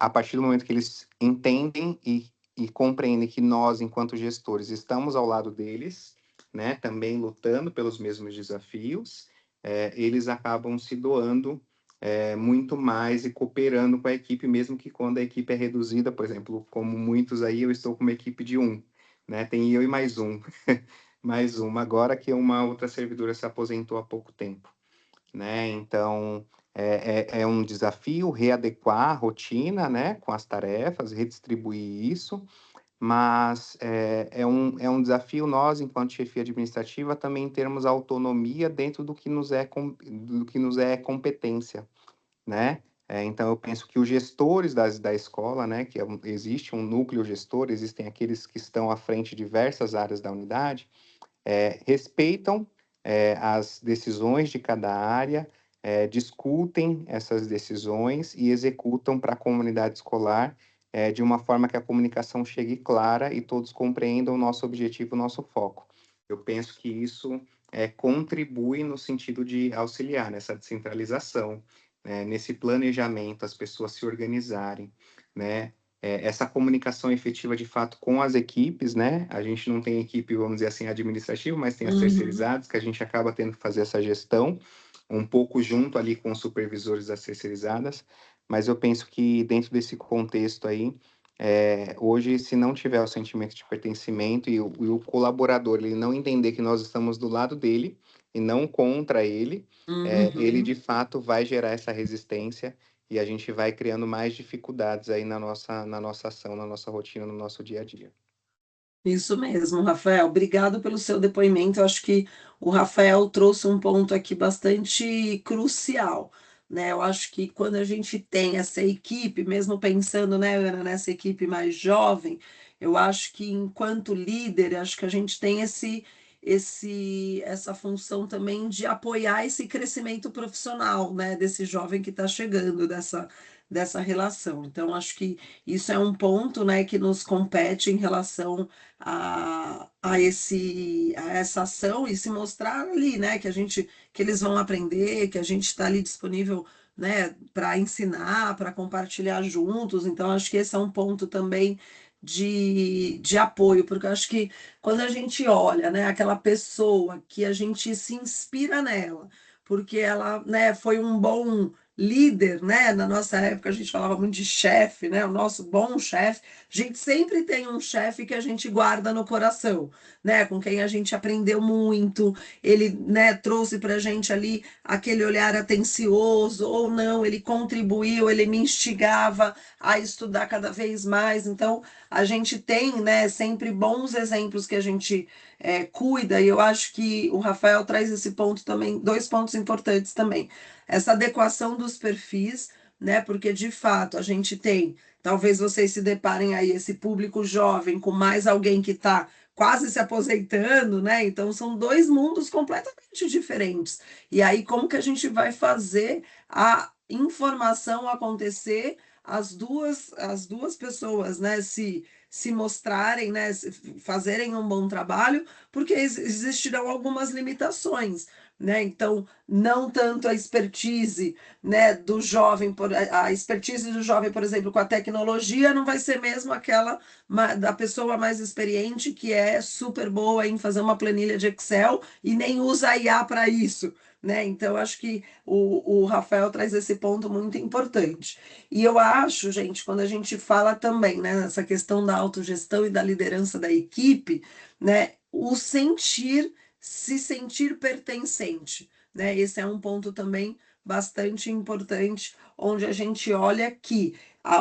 a partir do momento que eles entendem e compreendem que nós, enquanto gestores, estamos ao lado deles, né, também lutando pelos mesmos desafios, eles acabam se doando muito mais e cooperando com a equipe, mesmo que quando a equipe é reduzida, por exemplo, como muitos aí, eu estou com uma equipe de 1, né? Tem eu e mais um, mais uma, agora que uma outra servidora se aposentou há pouco tempo, né? Então, é um desafio readequar a rotina, né, com as tarefas, redistribuir isso, mas é um desafio nós, enquanto chefia administrativa, também termos autonomia dentro do que nos é competência, né? Então, eu penso que os gestores da escola, né, que existe um núcleo gestor, existem aqueles que estão à frente de diversas áreas da unidade, respeitam as decisões de cada área, discutem essas decisões e executam para a comunidade escolar de uma forma que a comunicação chegue clara e todos compreendam o nosso objetivo, o nosso foco. Eu penso que isso contribui no sentido de auxiliar nessa descentralização, nesse planejamento, as pessoas se organizarem, né? Essa comunicação efetiva, de fato, com as equipes, né? A gente não tem equipe, vamos dizer assim, administrativa, mas tem as terceirizadas, que a gente acaba tendo que fazer essa gestão, um pouco junto ali com os supervisores das terceirizadas, mas eu penso que dentro desse contexto aí, hoje, se não tiver o sentimento de pertencimento e o colaborador ele não entender que nós estamos do lado dele e não contra ele, ele de fato vai gerar essa resistência e a gente vai criando mais dificuldades aí na nossa ação, na nossa rotina, no nosso dia a dia. Isso mesmo, Rafael. Obrigado pelo seu depoimento. Eu acho que o Rafael trouxe um ponto aqui bastante crucial, né? Eu acho que quando a gente tem essa equipe, mesmo pensando, né, Ana, nessa equipe mais jovem, eu acho que enquanto líder, acho que a gente tem essa função também de apoiar esse crescimento profissional, né, desse jovem que está chegando, dessa relação. Então, acho que isso é um ponto, né, que nos compete em relação a essa ação e se mostrar ali, né, que eles vão aprender, que a gente está ali disponível, né, para ensinar, para compartilhar juntos. Então, acho que esse é um ponto também de apoio, porque eu acho que quando a gente olha, né, aquela pessoa que a gente se inspira nela, porque ela, né, foi um bom líder, né? Na nossa época a gente falava muito de chefe, né? O nosso bom chefe. A gente sempre tem um chefe que a gente guarda no coração, né? Com quem a gente aprendeu muito. Ele, né, trouxe para a gente ali aquele olhar atencioso, ou não, ele contribuiu, ele me instigava a estudar cada vez mais. Então, a gente tem, né, sempre bons exemplos que a gente cuida, e eu acho que o Rafael traz esse ponto também, dois pontos importantes também. Essa adequação dos perfis, né? Porque de fato a gente tem, talvez vocês se deparem aí, esse público jovem com mais alguém que está quase se aposentando, né? Então são dois mundos completamente diferentes. E aí, como que a gente vai fazer a informação acontecer, as duas pessoas, né? Se mostrarem, né, fazerem um bom trabalho, porque existirão algumas limitações, né? Então, não tanto a expertise, né, do jovem, a expertise do jovem, por exemplo, com a tecnologia, não vai ser mesmo aquela da pessoa mais experiente que é super boa em fazer uma planilha de Excel e nem usa a IA para isso. Né? Então, acho que o Rafael traz esse ponto muito importante. E eu acho, gente, quando a gente fala também, né, nessa questão da autogestão e da liderança da equipe, né, o se sentir pertencente, né? Esse é um ponto também bastante importante, onde a gente olha que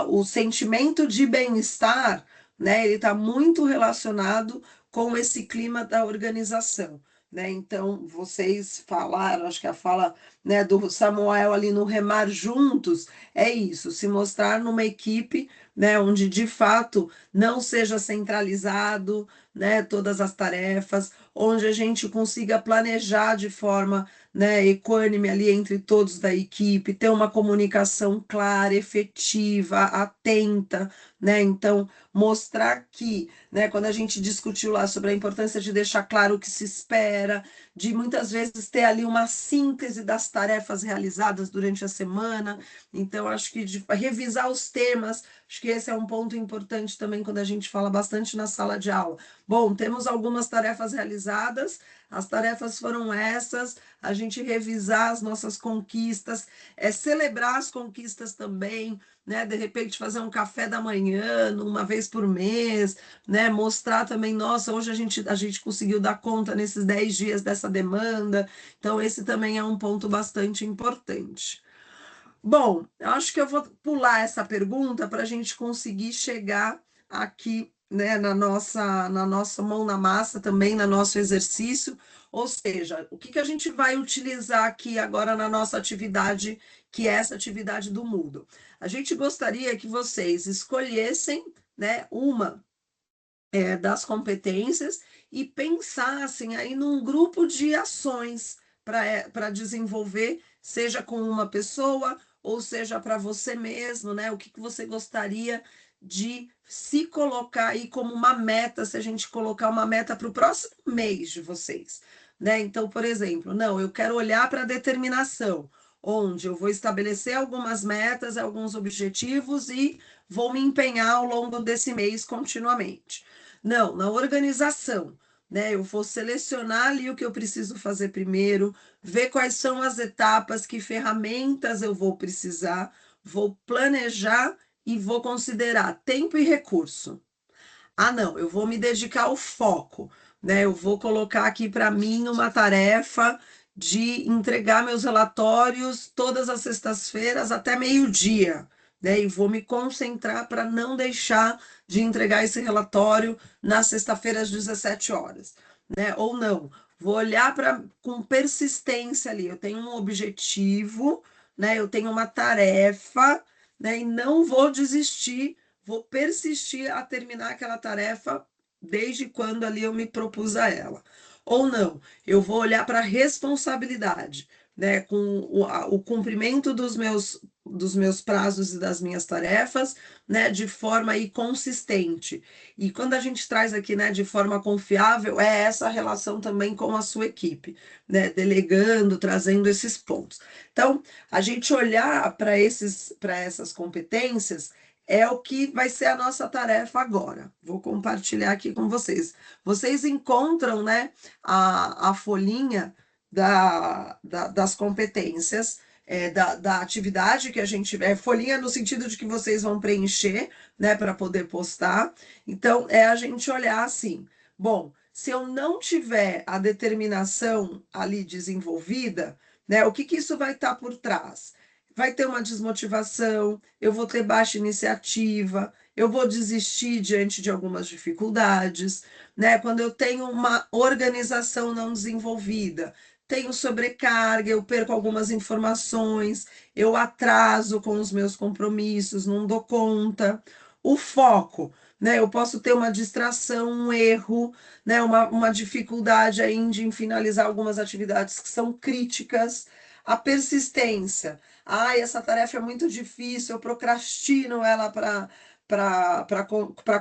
o sentimento de bem-estar, né, ele está muito relacionado com esse clima da organização. Né? Então, vocês falaram, acho que a fala, né, do Samuel ali no Remar Juntos, é isso, se mostrar numa equipe, né, onde de fato não seja centralizado, né, todas as tarefas, onde a gente consiga planejar de forma, né, equânime ali entre todos da equipe, ter uma comunicação clara, efetiva, atenta, né? Então, mostrar que, né, quando a gente discutiu lá sobre a importância de deixar claro o que se espera, de muitas vezes ter ali uma síntese das tarefas realizadas durante a semana. Então, acho que de revisar os temas, acho que esse é um ponto importante também quando a gente fala bastante na sala de aula. Bom, temos algumas tarefas realizadas, as tarefas foram essas, a gente revisar as nossas conquistas, celebrar as conquistas também, né? De repente fazer um café da manhã, uma vez por mês, né? Mostrar também, nossa, hoje a gente conseguiu dar conta nesses 10 dias dessa demanda, então esse também é um ponto bastante importante. Bom, eu acho que eu vou pular essa pergunta para a gente conseguir chegar aqui, né, na nossa mão na massa também, no nosso exercício, ou seja, o que que a gente vai utilizar aqui agora na nossa atividade, que é essa atividade do Moodle. A gente gostaria que vocês escolhessem, né, uma das competências e pensassem aí num grupo de ações para desenvolver, seja com uma pessoa ou seja para você mesmo, né? O que você gostaria de se colocar aí como uma meta, se a gente colocar uma meta para o próximo mês de vocês, né? Então, por exemplo, não, eu quero olhar para a determinação, onde eu vou estabelecer algumas metas, alguns objetivos e vou me empenhar ao longo desse mês continuamente. Não, na organização, né? Eu vou selecionar ali o que eu preciso fazer primeiro, ver quais são as etapas, que ferramentas eu vou precisar, vou planejar e vou considerar tempo e recurso. Ah, não, eu vou me dedicar ao foco, né? Eu vou colocar aqui para mim uma tarefa de entregar meus relatórios todas as sextas-feiras até meio-dia, né? E vou me concentrar para não deixar de entregar esse relatório na sexta-feira às 17 horas, né? Ou não, vou olhar para com persistência ali. Eu tenho um objetivo, né? Eu tenho uma tarefa, né? E não vou desistir, vou persistir a terminar aquela tarefa desde quando ali eu me propus a ela. Ou não, eu vou olhar para a responsabilidade, né, com o cumprimento dos meus prazos e das minhas tarefas, né, de forma aí consistente. E quando a gente traz aqui, né, de forma confiável, é essa relação também com a sua equipe, né, delegando, trazendo esses pontos. Então, a gente olhar para essas competências é o que vai ser a nossa tarefa agora. Vou compartilhar aqui com vocês. Vocês encontram, né, a folhinha das competências, da atividade que a gente... folhinha no sentido de que vocês vão preencher, né, para poder postar. Então, é a gente olhar assim, bom, se eu não tiver a determinação ali desenvolvida, né, o que isso vai estar por trás? Vai ter uma desmotivação, eu vou ter baixa iniciativa, eu vou desistir diante de algumas dificuldades, né? Quando eu tenho uma organização não desenvolvida, tenho sobrecarga, eu perco algumas informações, eu atraso com os meus compromissos, não dou conta. O foco, né? Eu posso ter uma distração, um erro, né? Uma dificuldade aí em finalizar algumas atividades que são críticas. A persistência. Ai, essa tarefa é muito difícil, eu procrastino ela para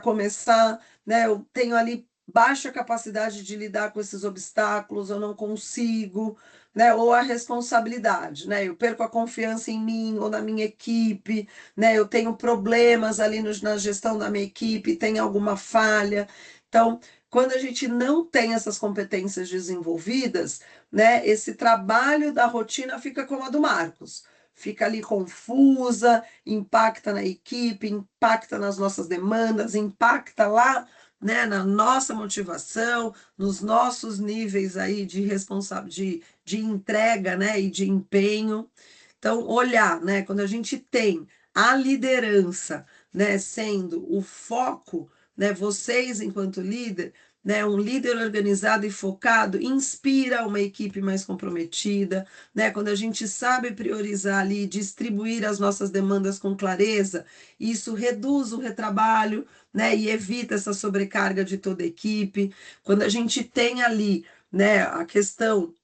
começar, né? Eu tenho ali baixa capacidade de lidar com esses obstáculos, eu não consigo, né? Ou a responsabilidade, né? Eu perco a confiança em mim ou na minha equipe, né? Eu tenho problemas ali na gestão da minha equipe, tem alguma falha. Então, quando a gente não tem essas competências desenvolvidas, né? Esse trabalho da rotina fica como a do Marcos. Fica ali confusa, impacta na equipe, impacta nas nossas demandas, impacta lá, né, na nossa motivação, nos nossos níveis aí de de entrega, né, e de empenho. Então, olhar, né, quando a gente tem a liderança, né, sendo o foco, né, vocês enquanto líder, né, um líder organizado e focado inspira uma equipe mais comprometida, né? Quando a gente sabe priorizar ali, distribuir as nossas demandas com clareza, isso reduz o retrabalho, né, e evita essa sobrecarga de toda a equipe. Quando a gente tem ali, né, a questão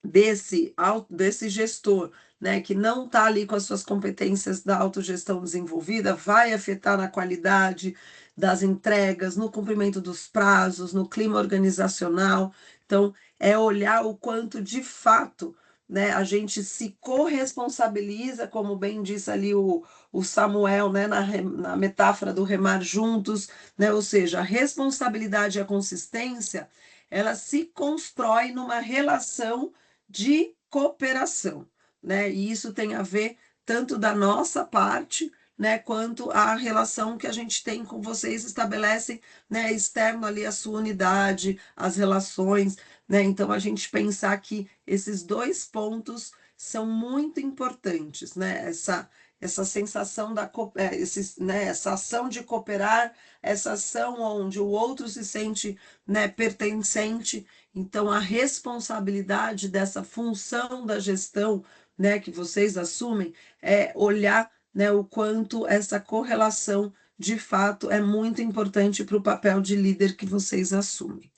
desse gestor, né, que não está ali com as suas competências da autogestão desenvolvida, vai afetar na qualidade das entregas, no cumprimento dos prazos, no clima organizacional. Então, é olhar o quanto de fato, né, a gente se corresponsabiliza, como bem disse ali o Samuel, né, na metáfora do remar juntos, né, ou seja, a responsabilidade e a consistência, ela se constrói numa relação de cooperação, né? E isso tem a ver tanto da nossa parte, né, quanto a relação que a gente tem com vocês estabelecem, né, externo ali a sua unidade, as relações, né? Então a gente pensar que esses dois pontos são muito importantes, né? Essa sensação né, essa ação de cooperar, essa ação onde o outro se sente, né, pertencente. Então, a responsabilidade dessa função da gestão, né, que vocês assumem é olhar, né, o quanto essa correlação de fato é muito importante para o papel de líder que vocês assumem.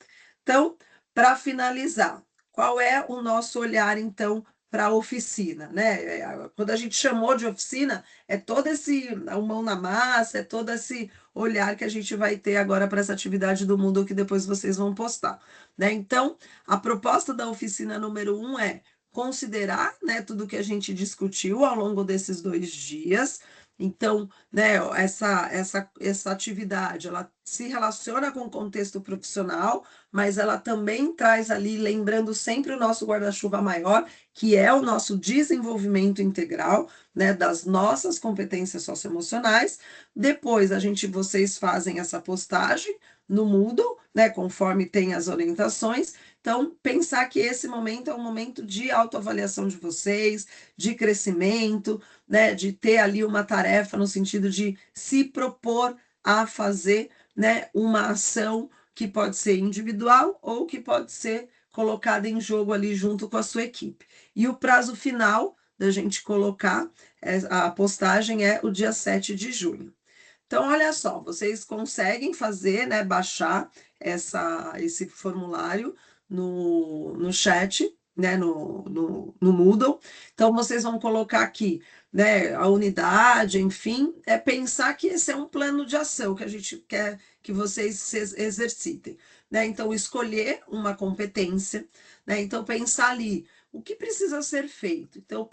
Então, para finalizar, qual é o nosso olhar, então, para a oficina, né? Quando a gente chamou de oficina, é todo a mão na massa, é todo esse olhar que a gente vai ter agora para essa atividade do mundo que depois vocês vão postar, né? Então, a proposta da oficina número 1 é considerar, né, tudo que a gente discutiu ao longo desses 2 dias, Então, né, essa atividade, ela se relaciona com o contexto profissional, mas ela também traz ali, lembrando sempre o nosso guarda-chuva maior, que é o nosso desenvolvimento integral, né, das nossas competências socioemocionais. Depois, vocês fazem essa postagem no Moodle, né, conforme tem as orientações. Então, pensar que esse momento é um momento de autoavaliação de vocês, de crescimento, né, de ter ali uma tarefa no sentido de se propor a fazer, né, uma ação que pode ser individual ou que pode ser colocada em jogo ali junto com a sua equipe. E o prazo final da gente colocar a postagem é o dia 7 de junho. Então, olha só, vocês conseguem fazer, né, baixar esse formulário no chat, né, no Moodle. Então, vocês vão colocar aqui, né, a unidade, enfim, é pensar que esse é um plano de ação que a gente quer que vocês se exercitem, né? Então, escolher uma competência, né? Então, pensar ali, o que precisa ser feito? Então,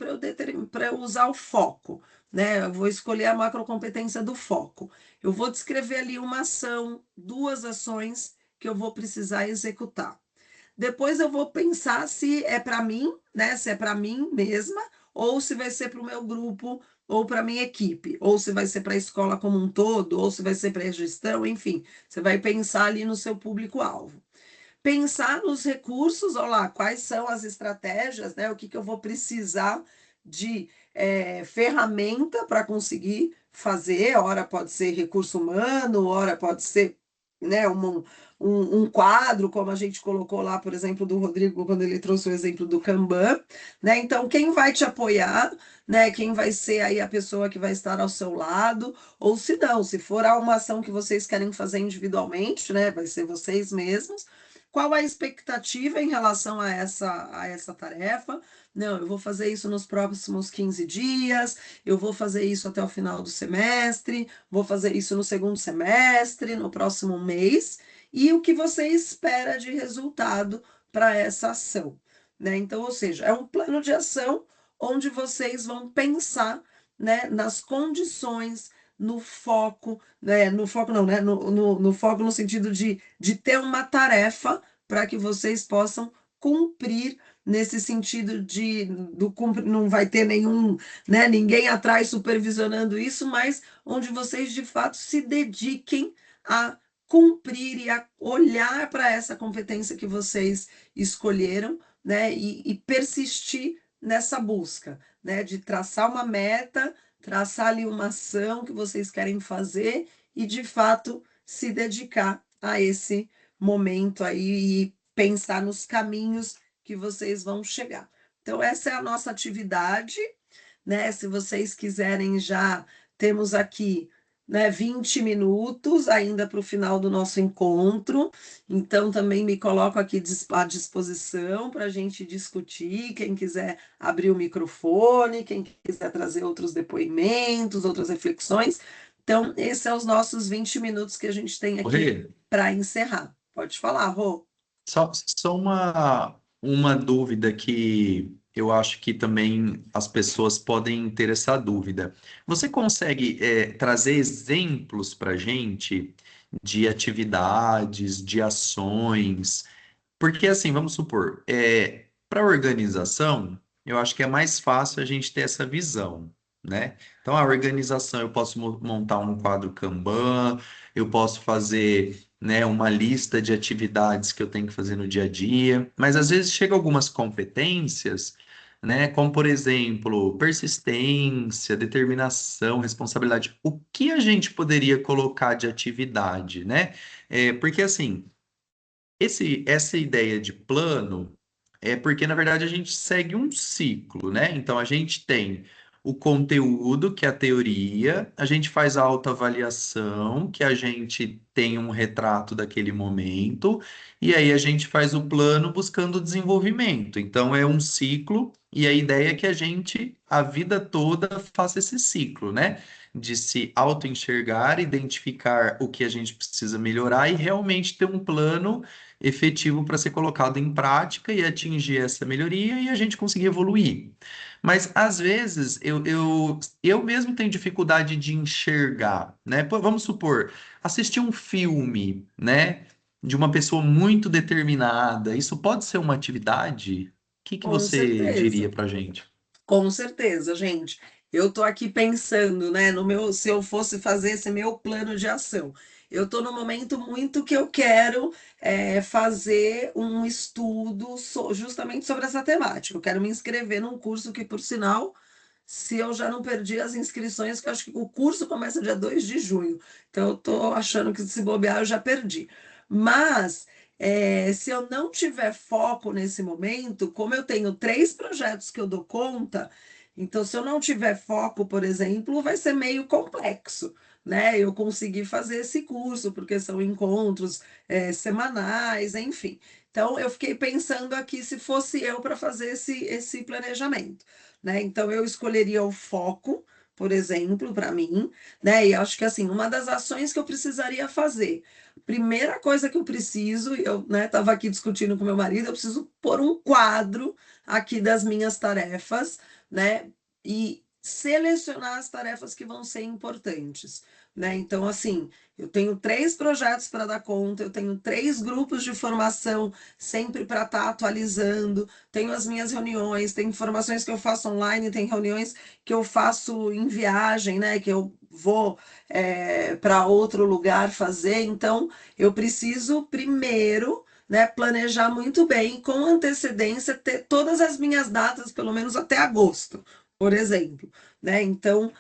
para eu usar o foco, né? Eu vou escolher a macrocompetência do foco. Eu vou descrever ali uma ação, duas ações que eu vou precisar executar. Depois eu vou pensar se é para mim, né? Se é para mim mesma, ou se vai ser para o meu grupo, ou para a minha equipe, ou se vai ser para a escola como um todo, ou se vai ser para a gestão, enfim. Você vai pensar ali no seu público-alvo. Pensar nos recursos, olha lá, quais são as estratégias, né? O que eu vou precisar de ferramenta para conseguir fazer, ora pode ser recurso humano, ora pode ser, né, um quadro, como a gente colocou lá, por exemplo, do Rodrigo, quando ele trouxe o exemplo do Kanban, né? Então, quem vai te apoiar, né? Quem vai ser aí a pessoa que vai estar ao seu lado, ou se não, se for uma ação que vocês querem fazer individualmente, né? Vai ser vocês mesmos. Qual a expectativa em relação a essa tarefa? Não, eu vou fazer isso nos próximos 15 dias, eu vou fazer isso até o final do semestre, vou fazer isso no segundo semestre, no próximo mês, e o que você espera de resultado para essa ação, né? Então, ou seja, é um plano de ação onde vocês vão pensar, né, nas condições, no foco, né, no foco não, né, no foco no sentido de ter uma tarefa para que vocês possam cumprir nesse sentido não vai ter nenhum, né, ninguém atrás supervisionando isso, mas onde vocês de fato se dediquem a cumprir e a olhar para essa competência que vocês escolheram, né, e persistir nessa busca, né, de traçar uma meta, traçar ali uma ação que vocês querem fazer e de fato se dedicar a esse momento aí e pensar nos caminhos que vocês vão chegar. Então, essa é a nossa atividade, né? Se vocês quiserem, já temos aqui, né, 20 minutos ainda para o final do nosso encontro. Então, também me coloco aqui à disposição para a gente discutir. Quem quiser abrir o microfone, quem quiser trazer outros depoimentos, outras reflexões. Então, esses são os nossos 20 minutos que a gente tem aqui Rê, para encerrar. Pode falar, Rô. só uma dúvida que eu acho que também as pessoas podem ter essa dúvida. Você consegue trazer exemplos para a gente de atividades, de ações? Porque assim, vamos supor, para a organização, eu acho que é mais fácil a gente ter essa visão, né? Então, a organização, eu posso montar um quadro Kanban, eu posso fazer, né, uma lista de atividades que eu tenho que fazer no dia a dia, mas às vezes chega algumas competências, né, como por exemplo, persistência, determinação, responsabilidade. O que a gente poderia colocar de atividade, né? Porque assim. Essa ideia de plano é porque, na verdade, a gente segue um ciclo, né? Então, a gente tem o conteúdo, que é a teoria, a gente faz a autoavaliação, que a gente tem um retrato daquele momento, e aí a gente faz o plano buscando o desenvolvimento. Então, é um ciclo E a ideia é que a gente, a vida toda, faça esse ciclo, né? De se auto-enxergar, identificar o que a gente precisa melhorar e realmente ter um plano efetivo para ser colocado em prática e atingir essa melhoria e a gente conseguir evoluir. Mas às vezes eu mesmo tenho dificuldade de enxergar, né? Pô, vamos supor, assistir um filme, né? De uma pessoa muito determinada, isso pode ser uma atividade? Que Com você diria certeza. pra gente? Com certeza, gente. Eu estou aqui pensando, né, no meu, se eu fosse fazer esse meu plano de ação. Eu estou no momento muito que eu quero fazer um estudo justamente sobre essa temática. Eu quero me inscrever num curso que, por sinal, se eu já não perdi as inscrições, que eu acho que o curso começa dia 2 de junho. Então, eu estou achando que se bobear, eu já perdi. Mas, se eu não tiver foco nesse momento, como eu tenho 3 projetos que eu dou conta, então, se eu não tiver foco, por exemplo, vai ser meio complexo, né? Eu conseguir fazer esse curso, porque são encontros, semanais, enfim. Então, eu fiquei pensando aqui se fosse eu para fazer esse planejamento, né? Então eu escolheria o foco, por exemplo, para mim, né? E acho que assim, uma das ações que eu precisaria fazer, primeira coisa que eu preciso, e eu, né, estava aqui discutindo com meu marido, eu preciso pôr um quadro aqui das minhas tarefas, né? E selecionar as tarefas que vão ser importantes, né? Então, assim, eu tenho 3 projetos para dar conta, eu tenho 3 grupos de formação sempre para estar atualizando, tenho as minhas reuniões, tem informações que eu faço online, tem reuniões que eu faço em viagem, né? Que eu vou para outro lugar fazer. Então, eu preciso primeiro, né, planejar muito bem, com antecedência, ter todas as minhas datas, pelo menos até agosto, por exemplo, né? Então,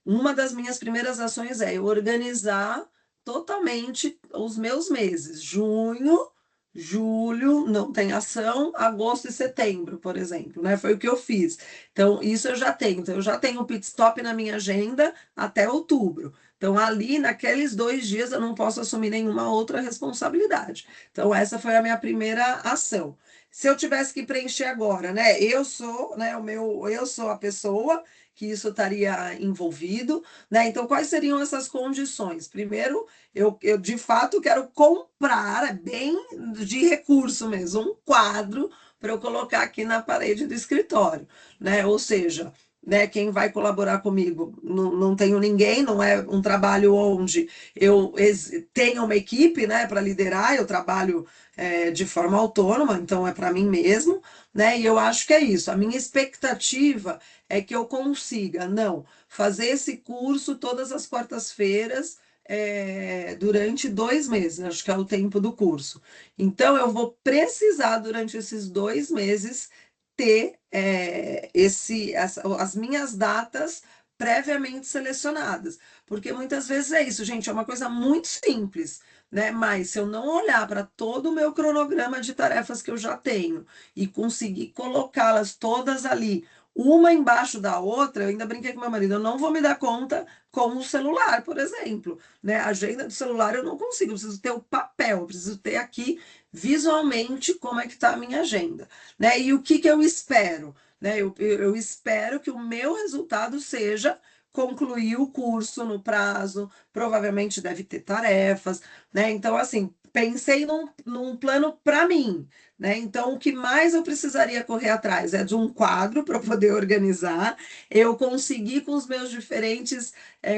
uma das minhas primeiras ações é eu organizar totalmente os meus meses, junho, julho não tem ação, agosto e setembro, por exemplo, né? Foi o que eu fiz. Então, isso eu já tenho. Então, eu já tenho um pit stop na minha agenda até outubro. Então, ali, naqueles 2 dias, eu não posso assumir nenhuma outra responsabilidade. Então, essa foi a minha primeira ação. Se eu tivesse que preencher agora, né? Eu sou, né, eu sou a pessoa que isso estaria envolvido, né? Então, quais seriam essas condições? Primeiro, eu de fato quero comprar, é bem de recurso mesmo, um quadro para eu colocar aqui na parede do escritório, né? Ou seja, né, quem vai colaborar comigo, não tenho ninguém, não é um trabalho onde eu tenho uma equipe, né, para liderar, eu trabalho de forma autônoma, então é para mim mesmo, né? E eu acho que é isso. A minha expectativa é que eu consiga, não, fazer esse curso todas as quartas-feiras durante 2 meses, acho que é o tempo do curso. Então, eu vou precisar, durante esses 2 meses, ter as minhas datas previamente selecionadas, porque muitas vezes é isso, gente, é uma coisa muito simples, né? Mas se eu não olhar para todo o meu cronograma de tarefas que eu já tenho e conseguir colocá-las todas ali, uma embaixo da outra, eu ainda brinquei com meu marido, eu não vou me dar conta com o celular, por exemplo, né? A agenda do celular eu não consigo, eu preciso ter o papel, eu preciso ter aqui visualmente como é que está a minha agenda, né? E o que que eu espero, né? Eu espero que o meu resultado seja concluir o curso no prazo, provavelmente deve ter tarefas, né? Então, assim, pensei num plano para mim, né? Então, o que mais eu precisaria correr atrás é de um quadro para poder organizar, eu conseguir com os meus diferentes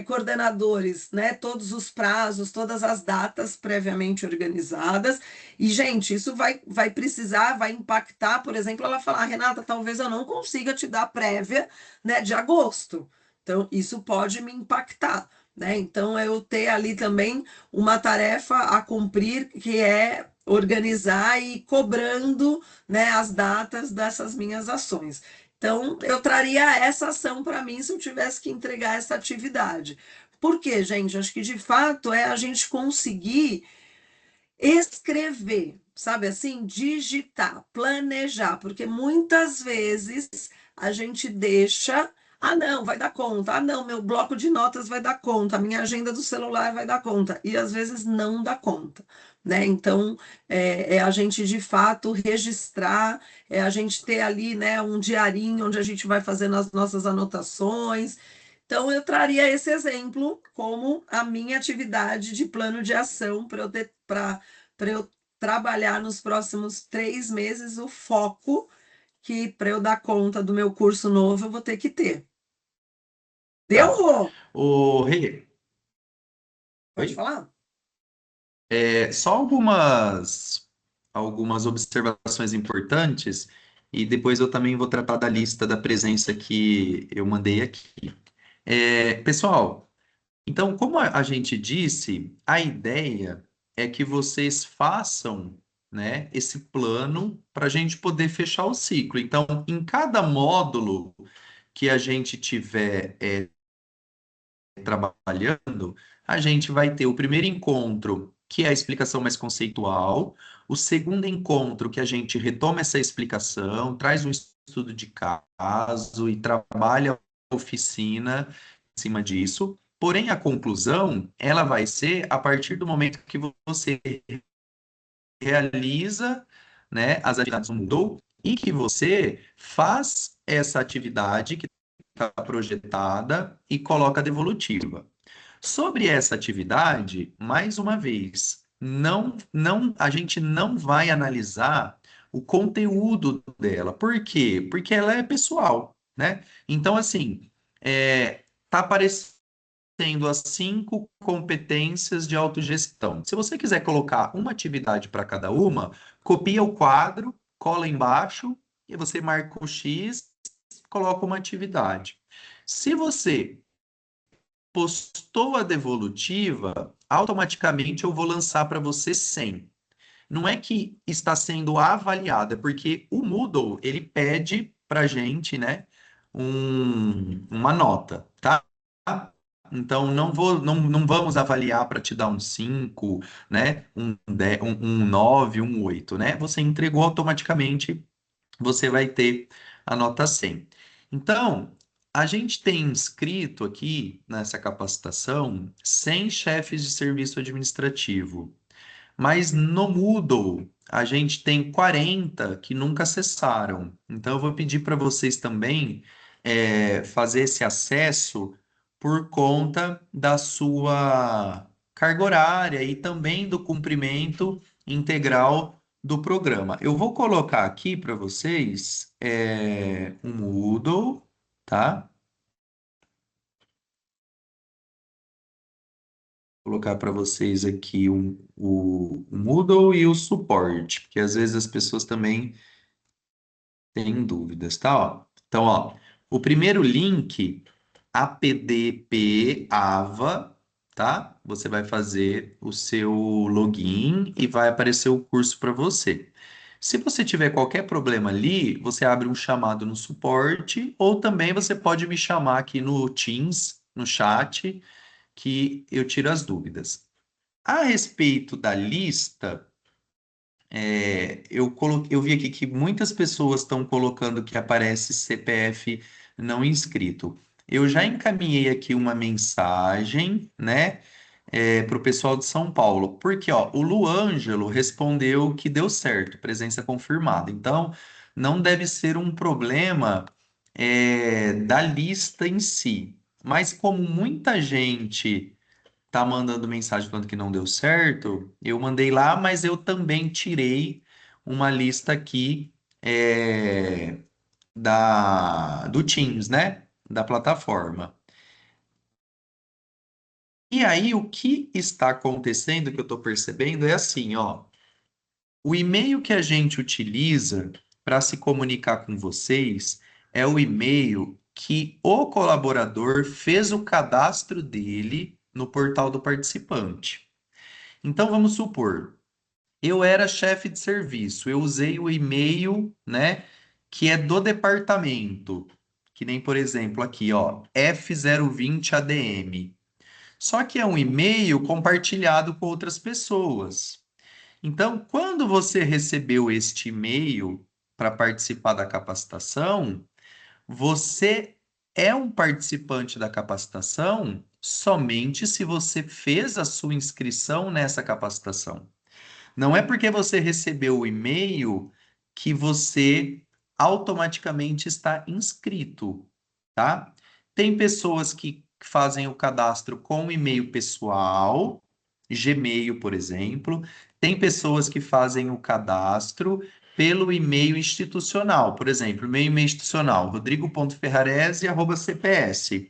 coordenadores, né? Todos os prazos, todas as datas previamente organizadas. E, gente, isso vai precisar, vai impactar, por exemplo, ela falar, Renata, talvez eu não consiga te dar prévia, né, de agosto. Então, isso pode me impactar, né? Então, eu ter ali também uma tarefa a cumprir, que é organizar e ir cobrando, né, as datas dessas minhas ações. Então, eu traria essa ação para mim se eu tivesse que entregar essa atividade. Por quê, gente? Acho que de fato é a gente conseguir escrever, sabe assim? Digitar, planejar, porque muitas vezes a gente deixa. Ah, não, vai dar conta. Ah, não, meu bloco de notas vai dar conta. A minha agenda do celular vai dar conta. E às vezes não dá conta, né? Então, é a gente de fato registrar, é a gente ter ali, né, um diarinho onde a gente vai fazendo as nossas anotações. Então, eu traria esse exemplo como a minha atividade de plano de ação para eu trabalhar nos próximos 3 meses o foco que para eu dar conta do meu curso novo eu vou ter que ter. Deu, Tá. Rô? O Rê, Pode oi? falar? Só algumas observações importantes, e depois eu também vou tratar da lista da presença que eu mandei aqui. Pessoal, então, como a gente disse, a ideia é que vocês façam, né, esse plano para a gente poder fechar o ciclo. Então, em cada módulo que a gente tiver trabalhando, a gente vai ter o primeiro encontro, que é a explicação mais conceitual, o segundo encontro, que a gente retoma essa explicação, traz um estudo de caso e trabalha a oficina em cima disso. Porém, a conclusão, ela vai ser a partir do momento que você realiza, né, as atividades no Moodle e que você faz essa atividade que está projetada e coloca a devolutiva. Sobre essa atividade, mais uma vez, a gente não vai analisar o conteúdo dela. Por quê? Porque ela é pessoal, né? Então, assim, tá aparecendo as 5 competências de autogestão. Se você quiser colocar uma atividade para cada uma, copia o quadro, cola embaixo e você marca o X, coloca uma atividade. Se você postou a devolutiva, automaticamente eu vou lançar para você 100. Não é que está sendo avaliada, é porque o Moodle, ele pede para gente, né, uma nota, tá? Então, não vamos avaliar para te dar um 5, né, um 10, um 9, um 8, né? Você entregou automaticamente, você vai ter a nota 100. Então, a gente tem inscrito aqui nessa capacitação 100 chefes de serviço administrativo, mas no Moodle a gente tem 40 que nunca acessaram. Então, eu vou pedir para vocês também fazer esse acesso por conta da sua carga horária e também do cumprimento integral do programa. Eu vou colocar aqui para vocês um Moodle, tá? Vou colocar para vocês aqui o Moodle e o suporte, porque às vezes as pessoas também têm dúvidas, tá? Ó. Então, ó, o primeiro link, APDP-AVA, tá? Você vai fazer o seu login e vai aparecer o curso para você. Se você tiver qualquer problema ali, você abre um chamado no suporte, ou também você pode me chamar aqui no Teams, no chat, que eu tiro as dúvidas. A respeito da lista, eu vi aqui que muitas pessoas estão colocando que aparece CPF não inscrito. Eu já encaminhei aqui uma mensagem, né, para o pessoal de São Paulo, porque ó, o Luângelo respondeu que deu certo, presença confirmada. Então, não deve ser um problema, da lista em si. Mas como muita gente tá mandando mensagem falando que não deu certo, eu mandei lá, mas eu também tirei uma lista aqui do Teams, né? Da plataforma. E aí, o que está acontecendo, que eu estou percebendo, é assim, ó. O e-mail que a gente utiliza para se comunicar com vocês é o e-mail que o colaborador fez o cadastro dele no portal do participante. Então, vamos supor, eu era chefe de serviço, eu usei o e-mail, né, que é do departamento, que nem, por exemplo, aqui, ó, F020 ADM. Só que é um e-mail compartilhado com outras pessoas. Então, quando você recebeu este e-mail para participar da capacitação, você é um participante da capacitação somente se você fez a sua inscrição nessa capacitação. Não é porque você recebeu o e-mail que você automaticamente está inscrito, tá? Tem pessoas que fazem o cadastro com e-mail pessoal, Gmail, por exemplo. Tem pessoas que fazem o cadastro pelo e-mail institucional. Por exemplo, meu e-mail institucional, rodrigo.ferrarese@cps.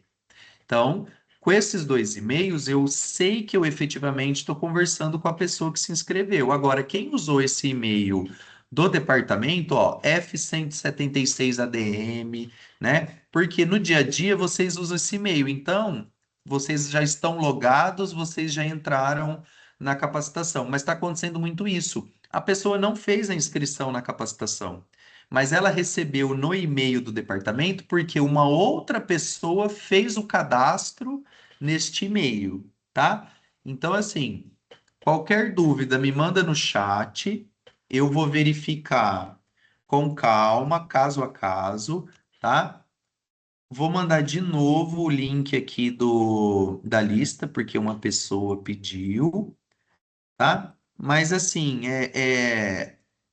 Então, com esses dois e-mails, eu sei que eu efetivamente estou conversando com a pessoa que se inscreveu. Agora, quem usou esse e-mail do departamento, ó, F176ADM, né? Porque no dia a dia vocês usam esse e-mail. Então, vocês já estão logados, vocês já entraram na capacitação. Mas está acontecendo muito isso. A pessoa não fez a inscrição na capacitação, mas ela recebeu no e-mail do departamento porque uma outra pessoa fez o cadastro neste e-mail, tá? Então, assim, qualquer dúvida me manda no chat, eu vou verificar com calma, caso a caso, tá? Vou mandar de novo o link aqui da lista, porque uma pessoa pediu, tá? Mas assim,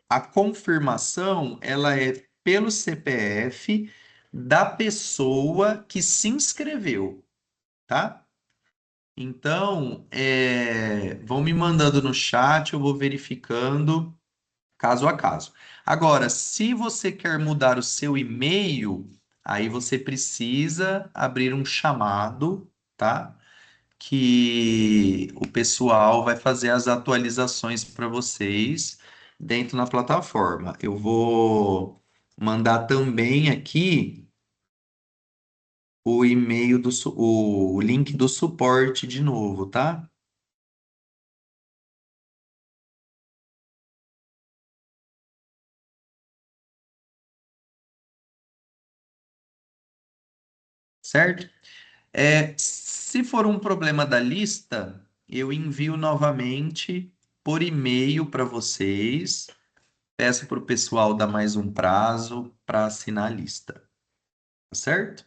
a confirmação ela é pelo CPF da pessoa que se inscreveu, tá? Então, vão me mandando no chat, eu vou verificando caso a caso. Agora, se você quer mudar o seu e-mail, aí você precisa abrir um chamado, tá? Que o pessoal vai fazer as atualizações para vocês dentro na plataforma. Eu vou mandar também aqui o e-mail o link do suporte de novo, tá? Certo? Se for um problema da lista, eu envio novamente por e-mail para vocês. Peço para o pessoal dar mais um prazo para assinar a lista, tá certo?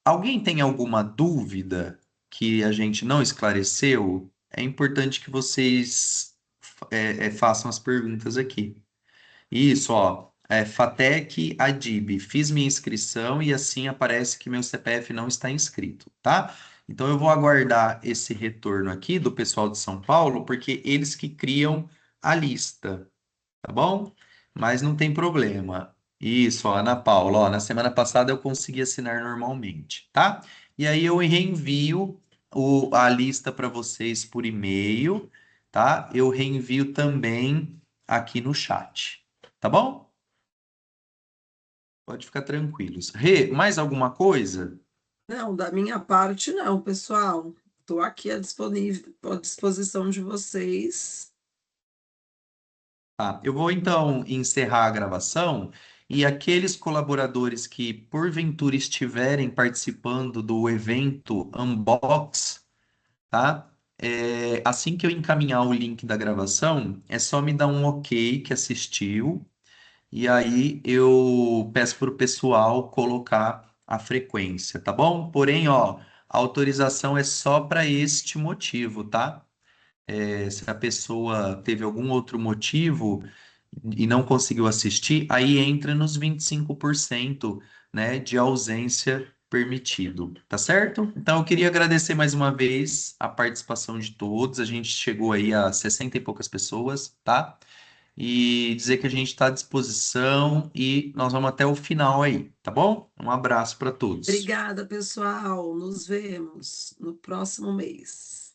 Alguém tem alguma dúvida que a gente não esclareceu? É importante que vocês façam as perguntas aqui. Isso, ó. Fatec Adib. Fiz minha inscrição e assim aparece que meu CPF não está inscrito, tá? Então eu vou aguardar esse retorno aqui do pessoal de São Paulo, porque eles que criam a lista, tá bom? Mas não tem problema. Isso, ó, Ana Paula, ó, na semana passada eu consegui assinar normalmente, tá? E aí eu reenvio a lista para vocês por e-mail, tá? Eu reenvio também aqui no chat, tá bom? Pode ficar tranquilos. Rê, mais alguma coisa? Não, da minha parte, não, pessoal. Estou aqui à disposição de vocês. Tá, eu vou então encerrar a gravação e aqueles colaboradores que porventura estiverem participando do evento Unbox, tá? Assim que eu encaminhar o link da gravação, é só me dar um ok que assistiu e aí eu peço para o pessoal colocar a frequência, tá bom? Porém, ó, a autorização é só para este motivo, tá? Se a pessoa teve algum outro motivo e não conseguiu assistir, aí entra nos 25%, né, de ausência permitido, tá certo? Então eu queria agradecer mais uma vez a participação de todos. A gente chegou aí a 60 e poucas pessoas, tá? E dizer que a gente está à disposição e nós vamos até o final aí, tá bom? Um abraço para todos. Obrigada, pessoal. Nos vemos no próximo mês.